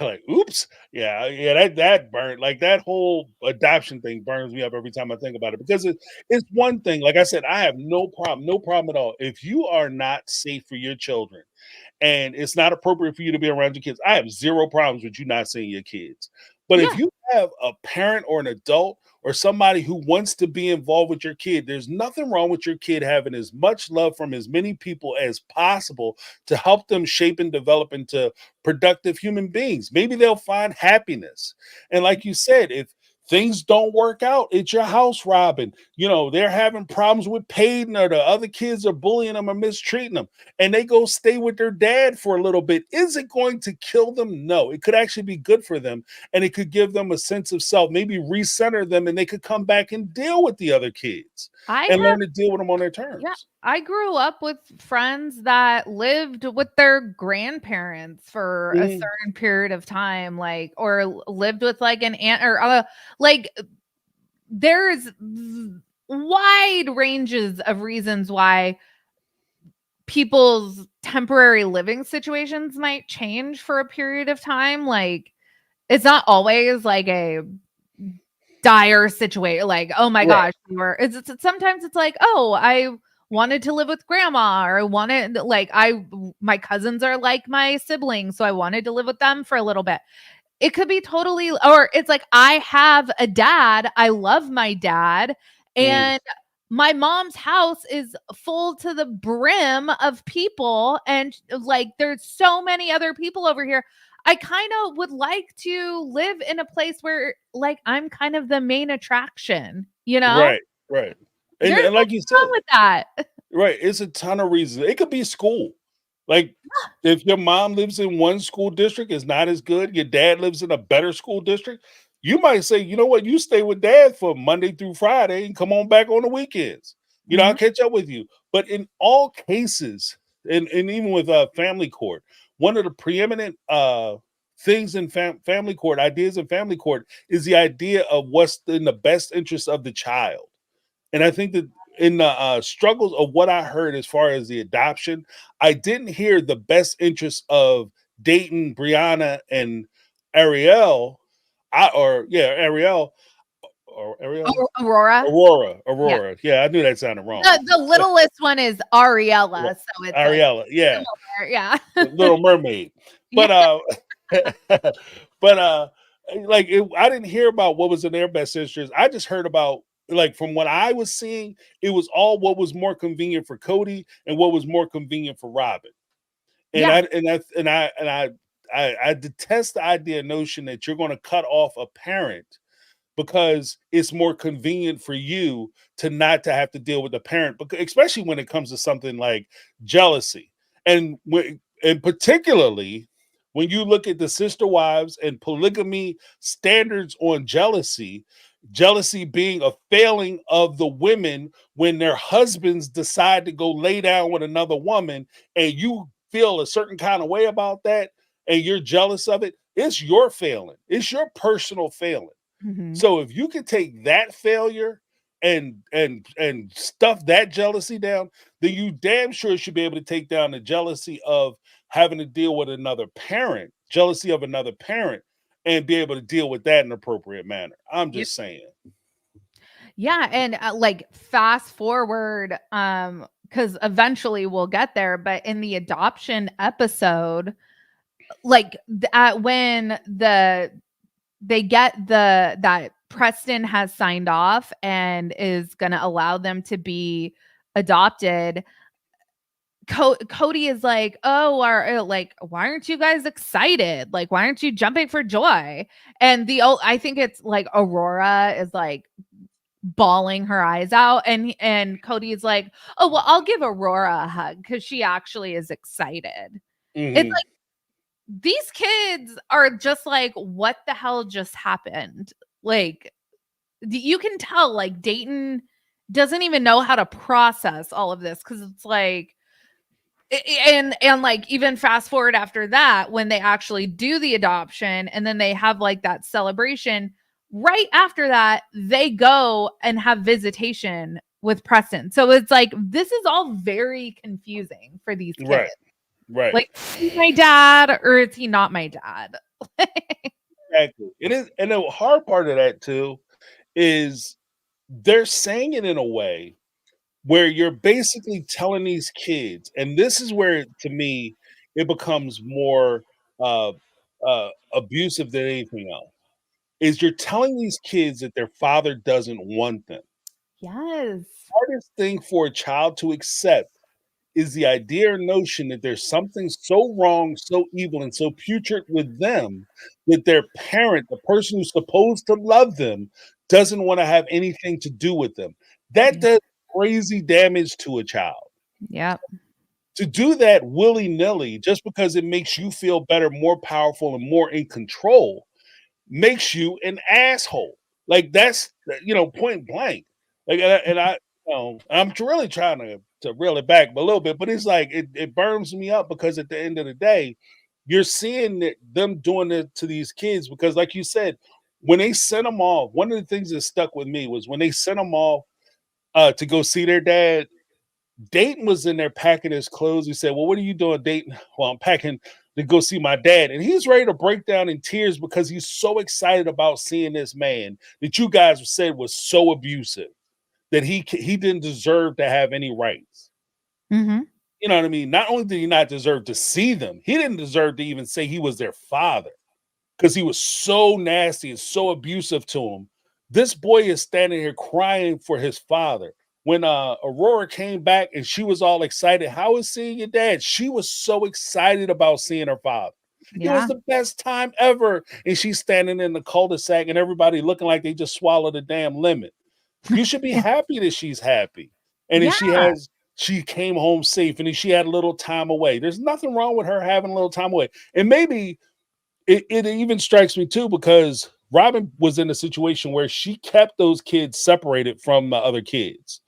Like, oops, yeah, that burnt. Like that whole adoption thing burns me up every time I think about it because it's one thing. Like I said, I have no problem at all. If you are not safe for your children and it's not appropriate for you to be around your kids, I have zero problems with you not seeing your kids. But if Yeah. you have a parent or an adult or somebody who wants to be involved with your kid, there's nothing wrong with your kid having as much love from as many people as possible to help them shape and develop into productive human beings. Maybe they'll find happiness. And like you said, if things don't work out at your house, Robin, they're having problems with Peyton or the other kids are bullying them or mistreating them, and they go stay with their dad for a little bit. Is it going to kill them? No, it could actually be good for them, and it could give them a sense of self, maybe recenter them, and they could come back and deal with the other kids and learn to deal with them on their terms. Yeah, I grew up with friends that lived with their grandparents for a certain period of time, or lived with like an aunt or like there's wide ranges of reasons why people's temporary living situations might change for a period of time. Like it's not always like a dire situation, like, oh my gosh, sometimes it's like, oh, I wanted to live with grandma, or I wanted, like, my cousins are like my siblings, so I wanted to live with them for a little bit. It could be totally, or it's like, I have a dad, I love my dad, and my mom's house is full to the brim of people, and like there's so many other people over here. I kind of would like to live in a place where like I'm kind of the main attraction, Right. And, There's and like you nothing wrong said, with that. right, it's a ton of reasons. It could be school. Like if your mom lives in one school district, is not as good, your dad lives in a better school district, you might say, you know what, you stay with dad for Monday through Friday and come on back on the weekends. I'll catch up with you. But in all cases, and even with family court, one of the preeminent things in family court, ideas in family court, is the idea of what's in the best interest of the child. And I think that in the struggles of what I heard as far as the adoption, I didn't hear the best interest of Dayton, Brianna, and Ariel. Ariel or Ariel. Aurora. Aurora. Yeah, I knew that sounded wrong. The littlest one is Ariella, so it's Ariella, yeah. similar, yeah. Little Mermaid. But I didn't hear about what was in their best interest. I just heard about, like, from what I was seeing, it was all what was more convenient for Cody and what was more convenient for Robin. And I detest the notion that you're going to cut off a parent because it's more convenient for you to not to have to deal with the parent, especially when it comes to something like jealousy. And particularly when you look at the sister wives and polygamy standards on jealousy being a failing of the women when their husbands decide to go lay down with another woman, and you feel a certain kind of way about that and you're jealous of it, it's your failing. It's your personal failing. So if you can take that failure and stuff that jealousy down, then you damn sure should be able to take down the jealousy of having to deal with another parent, jealousy of another parent, and be able to deal with that in an appropriate manner. I'm just saying. Yeah, and like fast forward, because eventually we'll get there, but in the adoption episode, like when they get that Preston has signed off and is going to allow them to be adopted, Cody is like, oh, like, why aren't you guys excited? Like, why aren't you jumping for joy? And I think it's like Aurora is like bawling her eyes out, and Cody is like, oh, well, I'll give Aurora a hug because she actually is excited. It's Mm-hmm. like these kids are just like, what the hell just happened? Like, you can tell like Dayton doesn't even know how to process all of this, because it's like, and like, even fast forward after that, when they actually do the adoption and then they have like that celebration, right after that they go and have visitation with Preston. So it's like, this is all very confusing for these kids. Right. Right. Like, is he my dad or is he not my dad? Exactly. It is, and the hard part of that too is they're saying it in a way where you're basically telling these kids, and this is where to me it becomes more uh, abusive than anything else. Is you're telling these kids that their father doesn't want them. Yes. Hardest thing for a child to accept is the idea or notion that there's something so wrong, so evil, and so putrid with them that their parent, the person who's supposed to love them, doesn't want to have anything to do with them. That Yeah. does crazy damage to a child. Yep. To do that willy-nilly just because it makes you feel better, more powerful, and more in control makes you an asshole. Like that's point blank. Like I'm really trying to reel it back a little bit, but it's like it burns me up because at the end of the day, you're seeing that them doing it to these kids because, like you said, when they sent them off, one of the things that stuck with me was when they sent them off to go see their dad. Dayton was in there packing his clothes. He said, "Well, what are you doing, Dayton?" "Well, I'm packing to go see my dad." And he's ready to break down in tears because he's so excited about seeing this man that you guys said was so abusive that he didn't deserve to have any rights. Mm-hmm. You know what I mean? Not only did he not deserve to see them, he didn't deserve to even say he was their father because he was so nasty and so abusive to him. This boy is standing here crying for his father. When Aurora came back and she was all excited, how is seeing your dad? She was so excited about seeing her father. It was Yeah. the best time ever. And she's standing in the cul-de-sac and everybody looking like they just swallowed a damn lemon. You should be Yeah. happy that she's happy. And then Yeah. she came home safe and then she had a little time away. There's nothing wrong with her having a little time away. And maybe it even strikes me too because Robin was in a situation where she kept those kids separated from the other kids,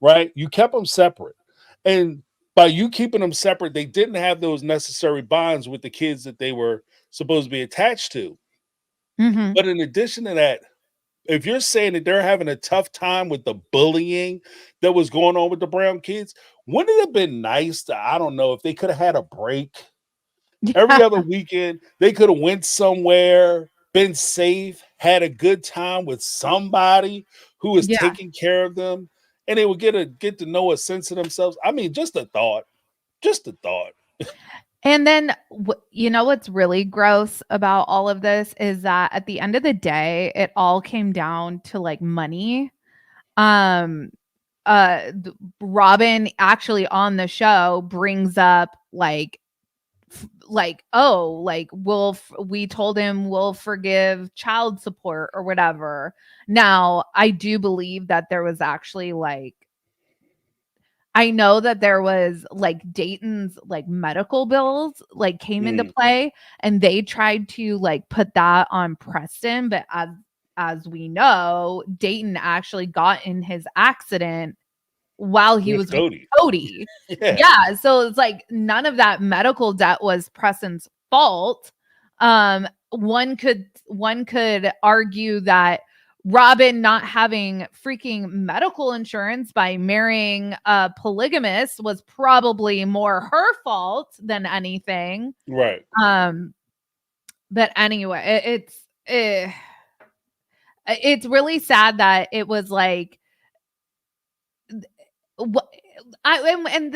right? You kept them separate. And by you keeping them separate, they didn't have those necessary bonds with the kids that they were supposed to be attached to. Mm-hmm. But in addition to that, if you're saying that they're having a tough time with the bullying that was going on with the Brown kids, wouldn't it have been nice to, I don't know, if they could have had a break every Yeah. other weekend, they could have went somewhere, been safe, had a good time with somebody who was Yeah. taking care of them, and they would get to know a sense of themselves. I mean, just a thought. Just a thought. And then, you know, what's really gross about all of this is that at the end of the day, it all came down to like money. Um, Robin actually on the show brings up like, oh, like, we told him we'll forgive child support or whatever. Now, I do believe that there was actually like, I know that there was like Dayton's like medical bills like came into Mm, play, and they tried to like put that on Preston, but as we know, Dayton actually got in his accident while he with was with Cody. Cody. Yeah. Yeah, so it's like none of that medical debt was Preston's fault. One could argue that Robin not having freaking medical insurance by marrying a polygamist was probably more her fault than anything. Right. Um, but anyway, it's really sad that it was like what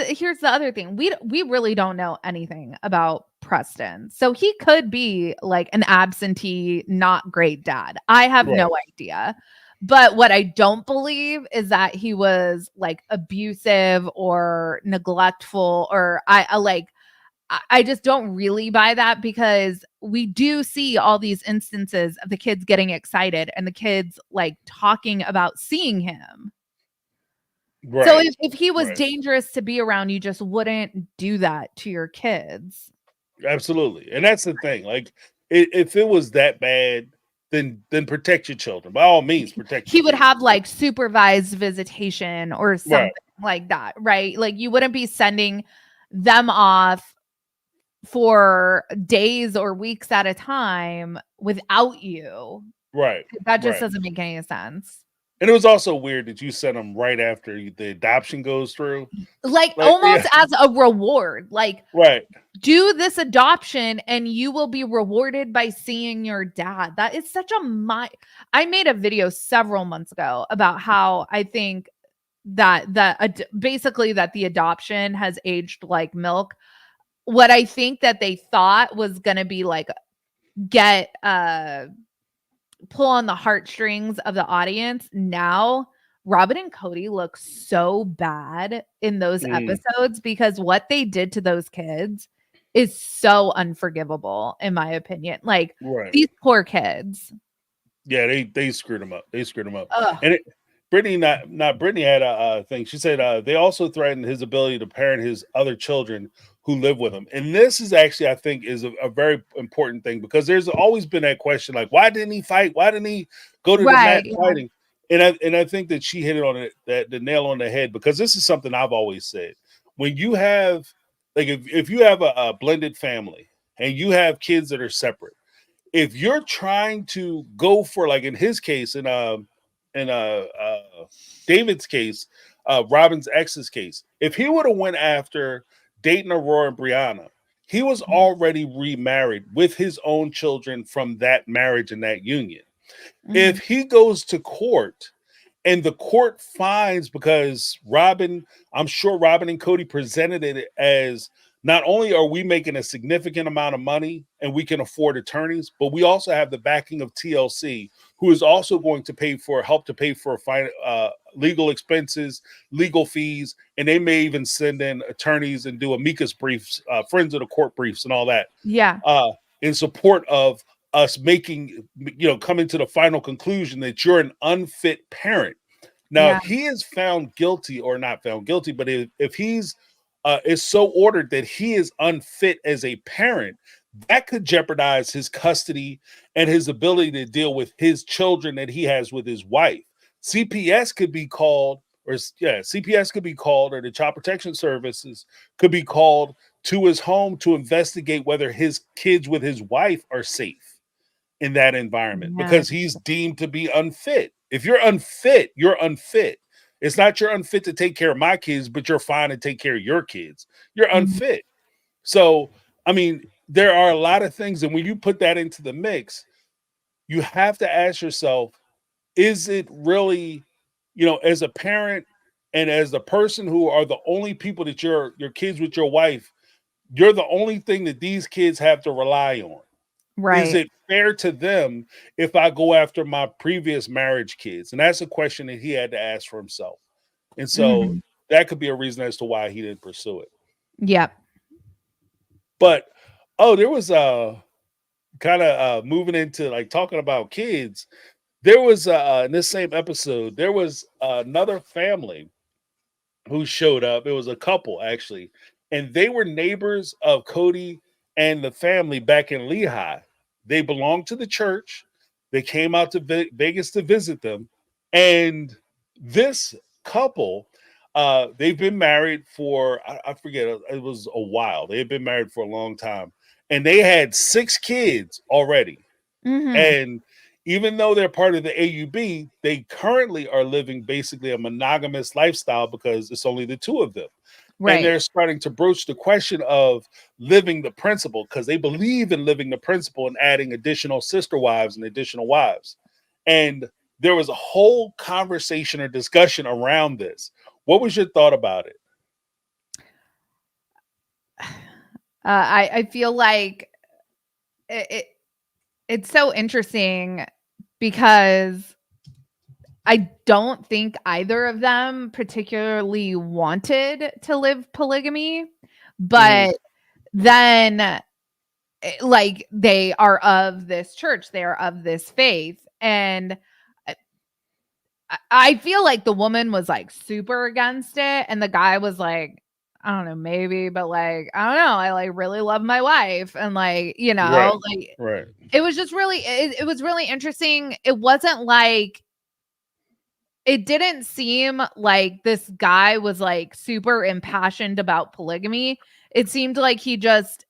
here's the other thing. We really don't know anything about Preston. So he could be like an absentee, not great dad. I have Right. no idea. But what I don't believe is that he was like abusive or neglectful, or I just don't really buy that, because we do see all these instances of the kids getting excited and the kids like talking about seeing him. So Right. if he was Right. dangerous to be around, you just wouldn't do that to your kids. Absolutely. And that's the thing. Like if it was that bad, then protect your children. By all means, protect your He would kids. have like supervised visitation or Right. something like that, right? Like you wouldn't be sending them off for days or weeks at a time without you. Right. That just Right. doesn't make any sense. And it was also weird that you sent them right after the adoption goes through. Like Like, almost yeah, as a reward. Like, right. do this adoption and you will be rewarded by seeing your dad. That is such a I made a video several months ago about how I think that basically that the adoption has aged like milk. What I think that they thought was going to be like get pull on the heartstrings of the audience. Now Robin and Cody look so bad in those Mm, episodes because what they did to those kids is so unforgivable, in my opinion. Like right. these poor kids. Yeah, they screwed him up. They screwed him up. Ugh. And Brittany, not Brittany had a thing. She said they also threatened his ability to parent his other children who live with him. And this is actually, I think, is a very important thing, because there's always been that question, like, why didn't he fight? Why didn't he go to the mat Right. Yeah. fighting? And I think that she hit it on the nail on the head, because this is something I've always said. When you have, like, if you have a blended family and you have kids that are separate, if you're trying to go for, like in his case, in David's case, Robin's ex's case, if he would have went after Dayton, Aurora, and Brianna, he was already remarried with his own children from that marriage and that union. Mhm. If he goes to court and the court finds, because I'm sure Robin and Cody presented it as, not only are we making a significant amount of money and we can afford attorneys, but we also have the backing of TLC, who is also going to help to pay for legal expenses, legal fees, and they may even send in attorneys and do amicus briefs, friends of the court briefs, and all that, Yeah. uh, in support of us coming to the final conclusion that you're an unfit parent. Now, Yeah. if he is found guilty, or not found guilty, but if he's is so ordered that he is unfit as a parent, that could jeopardize his custody and his ability to deal with his children that he has with his wife. CPS could be called, CPS could be called, or the Child Protection Services could be called to his home to investigate whether his kids with his wife are safe in that environment, Yeah. because he's deemed to be unfit. If you're unfit, you're unfit. It's not you're unfit to take care of my kids, but you're fine to take care of your kids. You're Mhm. unfit. So, I mean, there are a lot of things. And when you put that into the mix, you have to ask yourself, is it really, as a parent and as the person who are the only people that your kids with your wife, you're the only thing that these kids have to rely on. Is Right. it fair to them if I go after my previous marriage kids? And that's a question that he had to ask for himself. And so Mhm. that could be a reason as to why he didn't pursue it. Yep. But there was kind of moving into, like, talking about kids. There was in this same episode, there was another family who showed up. It was a couple, actually, and they were neighbors of Cody and the family back in Lehigh. They belonged to the church. They came out to Vegas to visit them, and this couple, they've been married for, I forget, it was a while. They had been married for a long time, and they had 6 kids already. Mhm. And even though they're part of the AUB, they currently are living basically a monogamous lifestyle, because it's only the two of them. And Right. they're starting to broach the question of living the principle, because they believe in living the principle and adding additional sister wives and additional wives. And there was a whole conversation or discussion around this. What was your thought about it? I feel like it it's so interesting because I don't think either of them particularly wanted to live polygamy, but then like they are of this church, they are of this faith, and I feel like the woman was like super against it, and the guy was like, I don't know, maybe, but like, I don't know, I like really love my wife, and like, you Right. know, like Right. it was just really, it was really interesting. It wasn't like, it didn't seem like this guy was like super impassioned about polygamy. It seemed like he just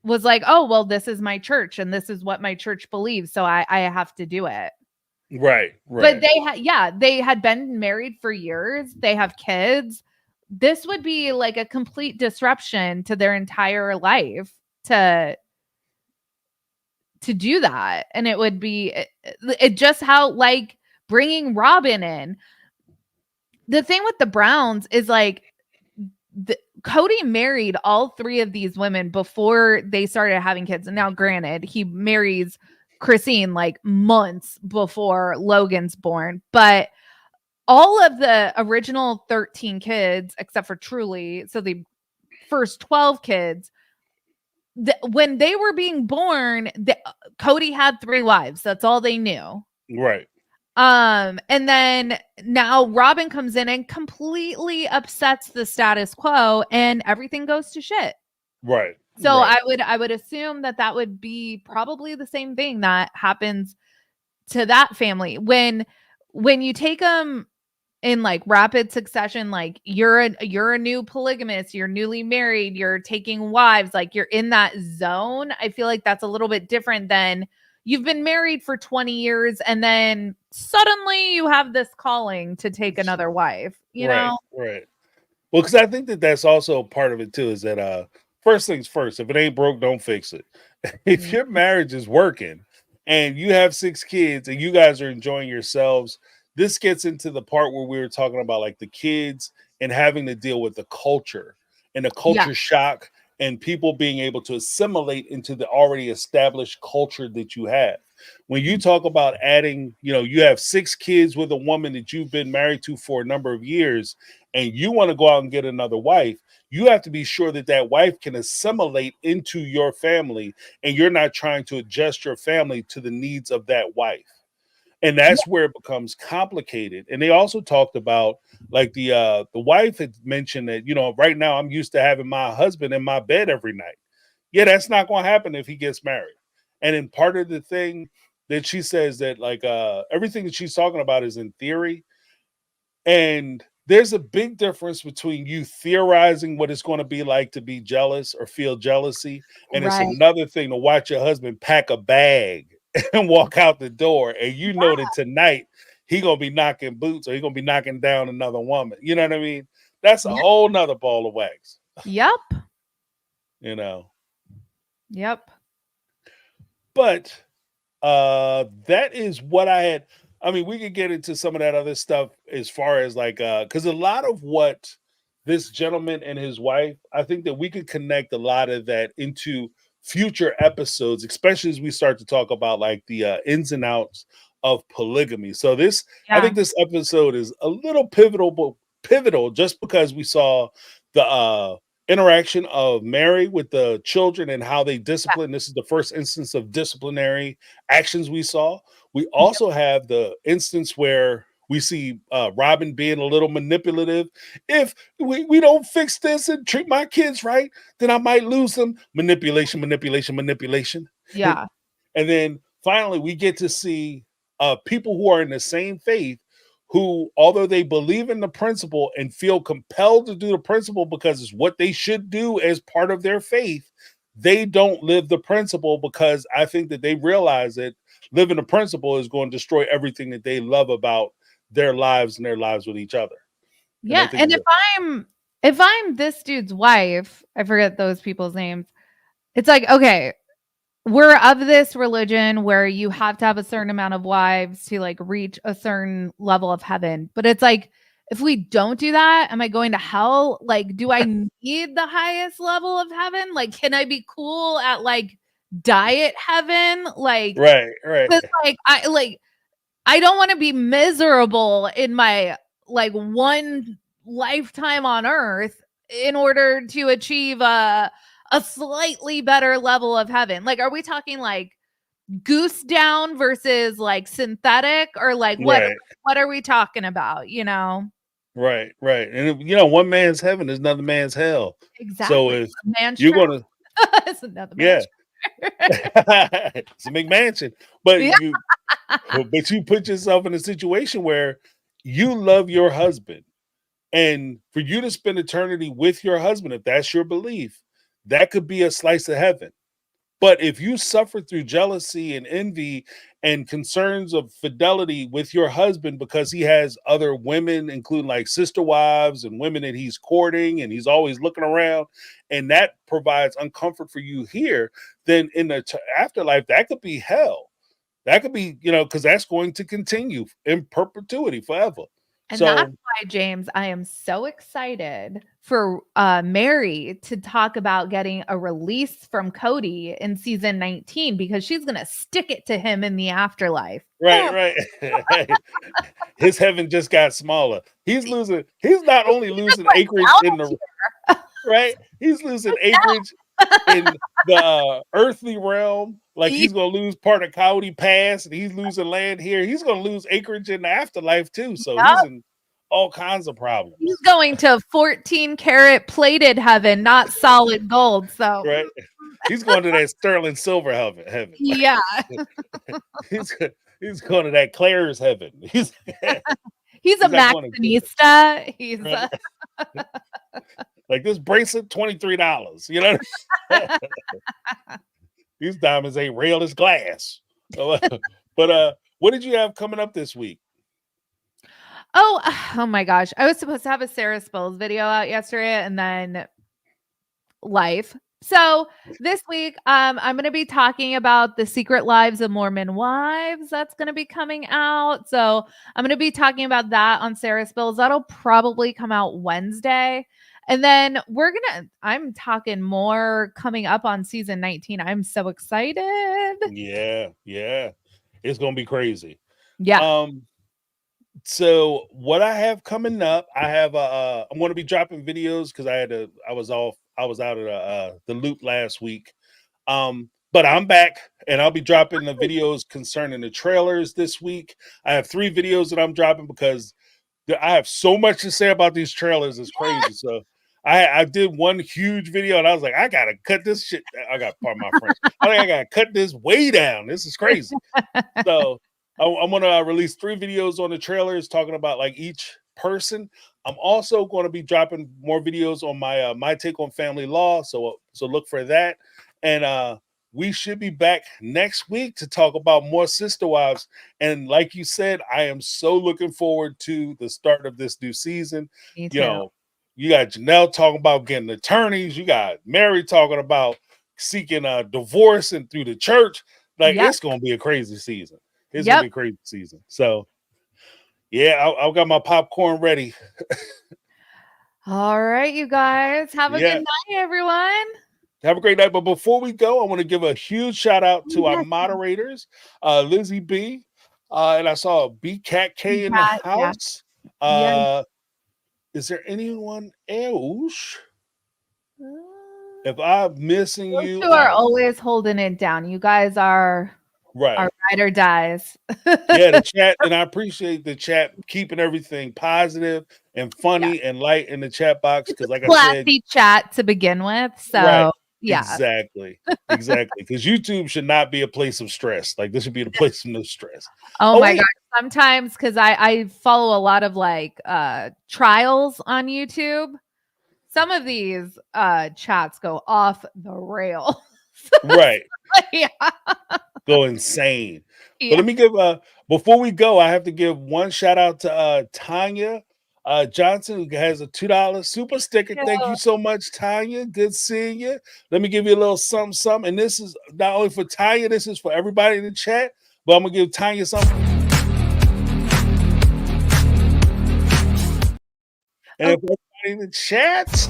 was like, oh, well, this is my church and this is what my church believes. So I have to do it. Right. But Right. they had, yeah, they had been married for years. They have kids. This would be like a complete disruption to their entire life to do that. And it would be it just how like bringing Robin in. The thing with the Browns is like Cody married all three of these women before they started having kids. And now, granted, he marries Christine like months before Logan's born, but all of the original 13 kids, except for Truly, so the first 12 kids, when they were being born, Cody had 3 wives. That's all they knew. Right. And then now Robin comes in and completely upsets the status quo, and everything goes to shit. Right. So right. I would assume that would be probably the same thing that happens to that family when you take them in like rapid succession, like you're a new polygamist, you're newly married, you're taking wives, like you're in that zone. I feel like that's a little bit different than you've been married for 20 years and then suddenly you have this calling to take another wife, you Right. know? Right. Well, because I think that that's also part of it too. Is that first things first? If it ain't broke, don't fix it. If Mhm. your marriage is working and you have 6 kids and you guys are enjoying yourselves, this gets into the part where we were talking about like the kids and having to deal with the culture and the Yeah, culture shock and people being able to assimilate into the already established culture that you have. When you talk about adding, you have 6 kids with a woman that you've been married to for a number of years and you want to go out and get another wife, you have to be sure that that wife can assimilate into your family and you're not trying to adjust your family to the needs of that wife. And yeah, that's where it becomes complicated. And they also talked about like the wife had mentioned that, right now I'm used to having my husband in my bed every night. Yeah, that's not going to happen if he gets married. And then part of the thing that she says that like everything that she's talking about is in theory, and there's a big difference between you theorizing what it's going to be like to be jealous or feel jealousy. And it's right. another thing to watch your husband pack a bag and walk out the door. And you know that tonight he going to be knocking boots or he going to be knocking down another woman. You know what I mean? That's a Yep. whole nother ball of wax, Yep. you know. Yep. But that is what I had. I mean, we could get into some of that other stuff as far as like because a lot of what this gentleman and his wife, I think that we could connect a lot of that into future episodes, especially as we start to talk about like the ins and outs of polygamy. So this, I Yeah. think this episode is a little pivotal just because we saw the interaction of Mary with the children and how they discipline. This is the first instance of disciplinary actions we saw. We Yep. also have the instance where we see Robin being a little manipulative. If we don't fix this and treat my kids right, then I might lose them. Manipulation, manipulation, manipulation. Yeah. And then finally, we get to see people who are in the same faith who, although they believe in the principle and feel compelled to do the principle because it's what they should do as part of their faith, they don't live the principle because I think that they realize that living the principle is going to destroy everything that they love about their lives and their lives with each other. And I Yeah. think And that, if I'm this dude's wife, I forget those people's names. It's like, okay, we're of this religion where you have to have a certain amount of wives to like reach a certain level of heaven. But it's like, if we don't do that, am I going to hell? Like, do I need the highest level of heaven? Like, can I be cool at like diet heaven? Like, right, right, but like, I like, I don't want to be miserable in my like one lifetime on earth in order to achieve a slightly better level of heaven. Like, are we talking like goose down versus like synthetic, or like Right. what are we talking about, you know? Right, right. And you know, one man's heaven is another man's hell. So Exactly. if A man's you're trap gonna, is another yeah, man's it's a McMansion. But yeah. you put yourself in a situation where you love your husband, and for you to spend eternity with your husband, if that's your belief, that could be a slice of heaven. But if you suffer through jealousy and envy and concerns of fidelity with your husband because he has other women, including like sister wives and women that he's courting, and he's always looking around, and that provides uncomfort for you here, then in the afterlife, that could be hell. That could be, you know, because that's going to continue in perpetuity forever. And that's So, why, James, I am so excited for Mary to talk about getting a release from Cody in season 19, because she's going to stick it to him in the afterlife. right, right. His heaven just got smaller. He's not only losing Went acreage down in the right, he's losing acreage in the earthly realm. Like a- he's gonna lose part of Coyote Pass, and he's losing land here. He's gonna lose acreage in the afterlife too. So Yep. he's in all kinds of problems. He's going to 14-karat plated heaven, not solid gold. So Right? He's going to that sterling silver heaven. yeah, he's he's going to that Claire's heaven. he's a he's not going to Maxinista. He's right? Like this bracelet, $23. You know, these diamonds ain't real as glass. But what did you have coming up this week? Oh my gosh. I was supposed to have a Sarah Spills video out yesterday, and then life. So this week, I'm going to be talking about the Secret Lives of Mormon Wives. That's going to be coming out. So I'm going to be talking about that on Sarah Spills. That'll probably come out Wednesday. And then I'm talking more coming up on season 19. I'm so excited. Yeah. It's going to be crazy. Yeah. So what I have coming up, I have I'm going to be dropping videos because I was out of the loop last week. But I'm back, and I'll be dropping the videos concerning the trailers this week. I have 3 videos that I'm dropping because I have so much to say about these trailers. It's crazy. So I did one huge video, and I was like, I gotta cut this shit. I got part of my French. I gotta cut this way down. This is crazy. So I'm gonna release 3 videos on the trailers talking about like each person. I'm also going to be dropping more videos on my take on family law. So look for that. And we should be back next week to talk about more sister wives. And like you said, I am so looking forward to the start of this new season. Me too. You know, you got Janelle talking about getting attorneys. You got Mary talking about seeking a divorce and through the church. Like it's going to be a crazy season. It's going to be a crazy season. So yeah, I've got my popcorn ready. All right, you guys. Have a good night, everyone. Have a great night. But before we go, I want to give a huge shout out to our moderators, Lindsay B. And I saw a BCat K in the house. Is there anyone else? If I'm missing you, are always holding it down. You guys are right. Our ride or dies. Yeah, the chat, and I appreciate the chat keeping everything positive and funny and light in the chat box because, like I said, classy chat to begin with. So yeah, exactly. Because YouTube should not be a place of stress. Like this should be the place of no stress. Oh my god! Sometimes because I follow a lot of like trials on YouTube. Some of these chats go off the rail. Right. Yeah. Go insane. Yeah. But let me give before we go, I have to give one shout out to Tanya Johnson, who has a $2 super sticker. Yeah. Thank you so much, Tanya. Good seeing you. Let me give you a little something. And this is not only for Tanya, this is for everybody in the chat, but I'm gonna give Tanya something. And if everybody in the chat.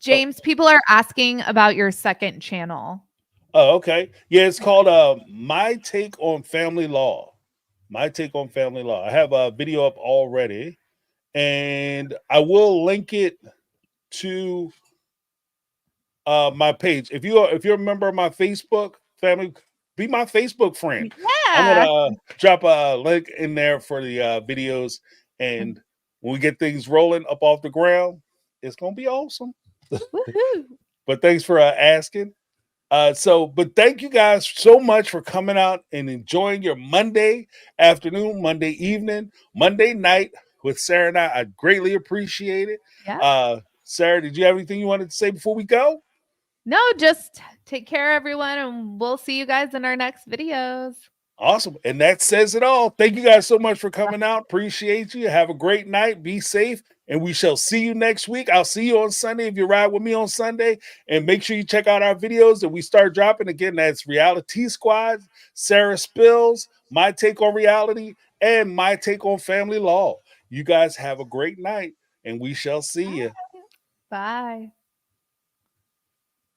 James, people are asking about your second channel. Oh, okay. Yeah, it's called My Take on Family Law. My Take on Family Law. I have a video up already, and I will link it to my page. If you're a member of my Facebook family, be my Facebook friend. I'm gonna Yeah. drop a link in there for the videos, and when we get things rolling up off the ground, it's gonna be awesome. Woohoo. But thanks for asking. But thank you guys so much for coming out and enjoying your Monday afternoon, Monday evening, Monday night with Sarah and I. I greatly appreciate it. Yeah. Sarah, did you have anything you wanted to say before we go? No, just take care, everyone, and we'll see you guys in our next videos. Awesome. And that says it all. Thank you guys so much for coming out. Appreciate you. Have a great night. Be safe. And we shall see you next week. I'll see you on Sunday if you ride with me on Sunday. And make sure you check out our videos that we start dropping. Again, that's Reality Squad, Sarah Spills, My Take on Reality, and My Take on Family Law. You guys have a great night, and we shall see you. Bye.